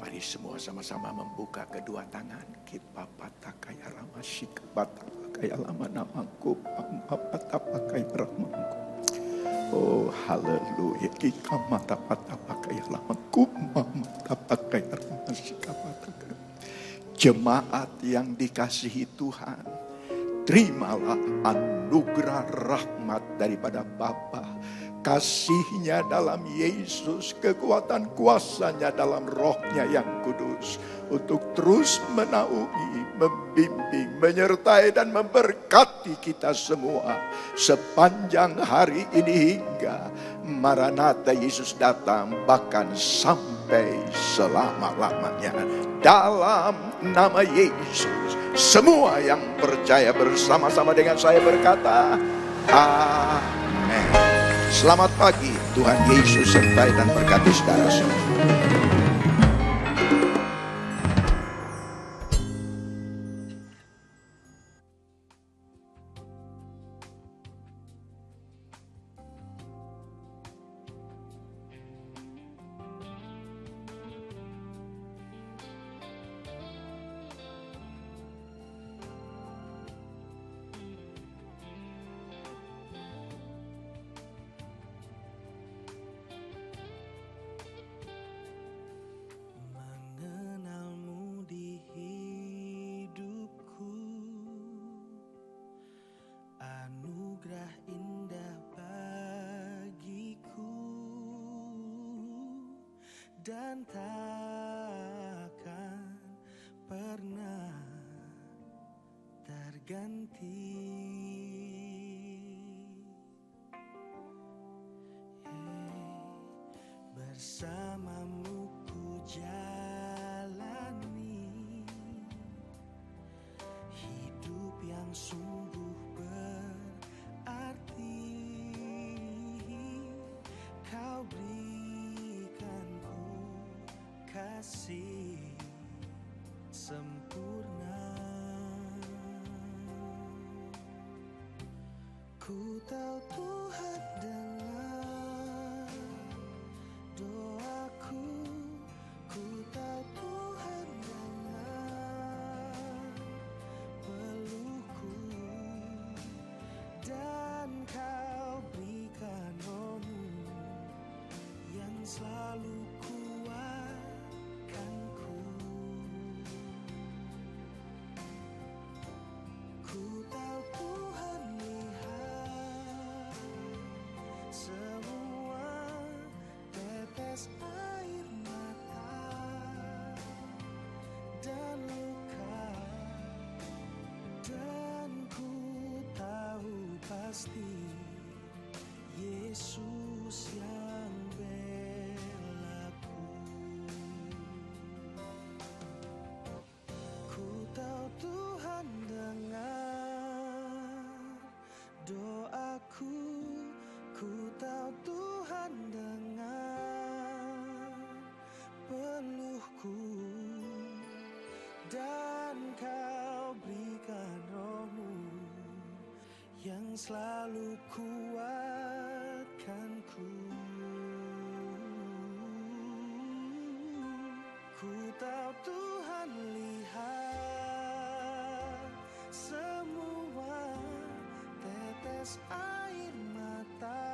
Mari semua sama-sama membuka kedua tangan. Kipapataka rama shikapataka lama namaku pamapataka ramaku. Oh haleluya. Kikamatapataka lamaku mamatapaka rama shikapataka. Jemaat yang dikasihi Tuhan, terimalah anugerah rahmat daripada Bapa, kasih-Nya dalam Yesus, kekuatan kuasa-Nya dalam Roh-Nya yang kudus, untuk terus menaungi, membimbing, menyertai dan memberkati kita semua sepanjang hari ini hingga Maranatha Yesus datang, bahkan sampai selama-lamanya. Dalam nama Yesus, semua yang percaya bersama-sama dengan saya berkata, amin. Selamat pagi, Tuhan Yesus sertai dan berkati saudara semua. Dan takkan pernah terganti. Bersamamu ku jalani hidup yang sungguh berarti. Kau berikanku kasih sempurna. Ku tahu Tuhan dengar doaku, ku tahu Tuhan dengar peluhku, dan Kau berikan Roh-Mu yang selalu kuatkanku. Ku tahu Tuhan lihat semua tetes air mata dan luka, dan ku tahu pasti Yesus yang belaku. Ku tahu Tuhan dengar doaku, ku tahu Tuhan dengar peluhku, dan Kau berikan Roh-Mu yang selalu kuatkanku. Ku tahu Tuhan lihat semua tetes air mata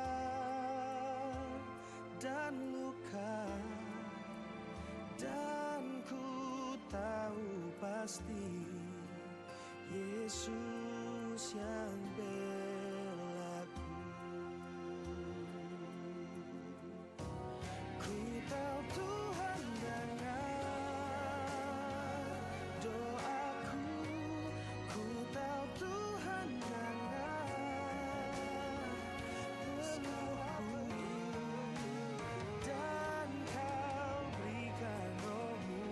dan luka, dan ku tahu pasti Yesus yang belaku. Ku tahu Tuhan dengar doaku, ku tahu Tuhan dengar peluhku, dan Kau berikan Roh-Mu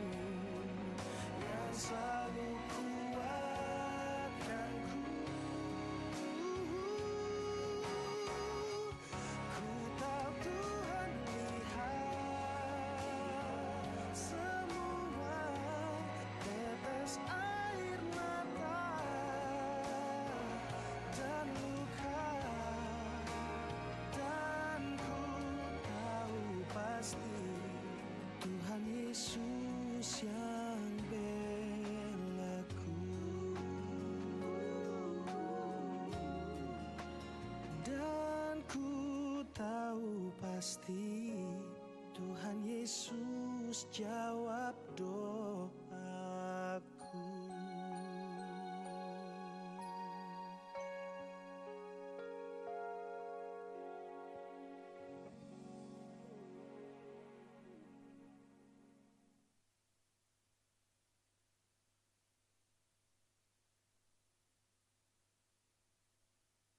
yang selalu pasti Tuhan Yesus jawab doa.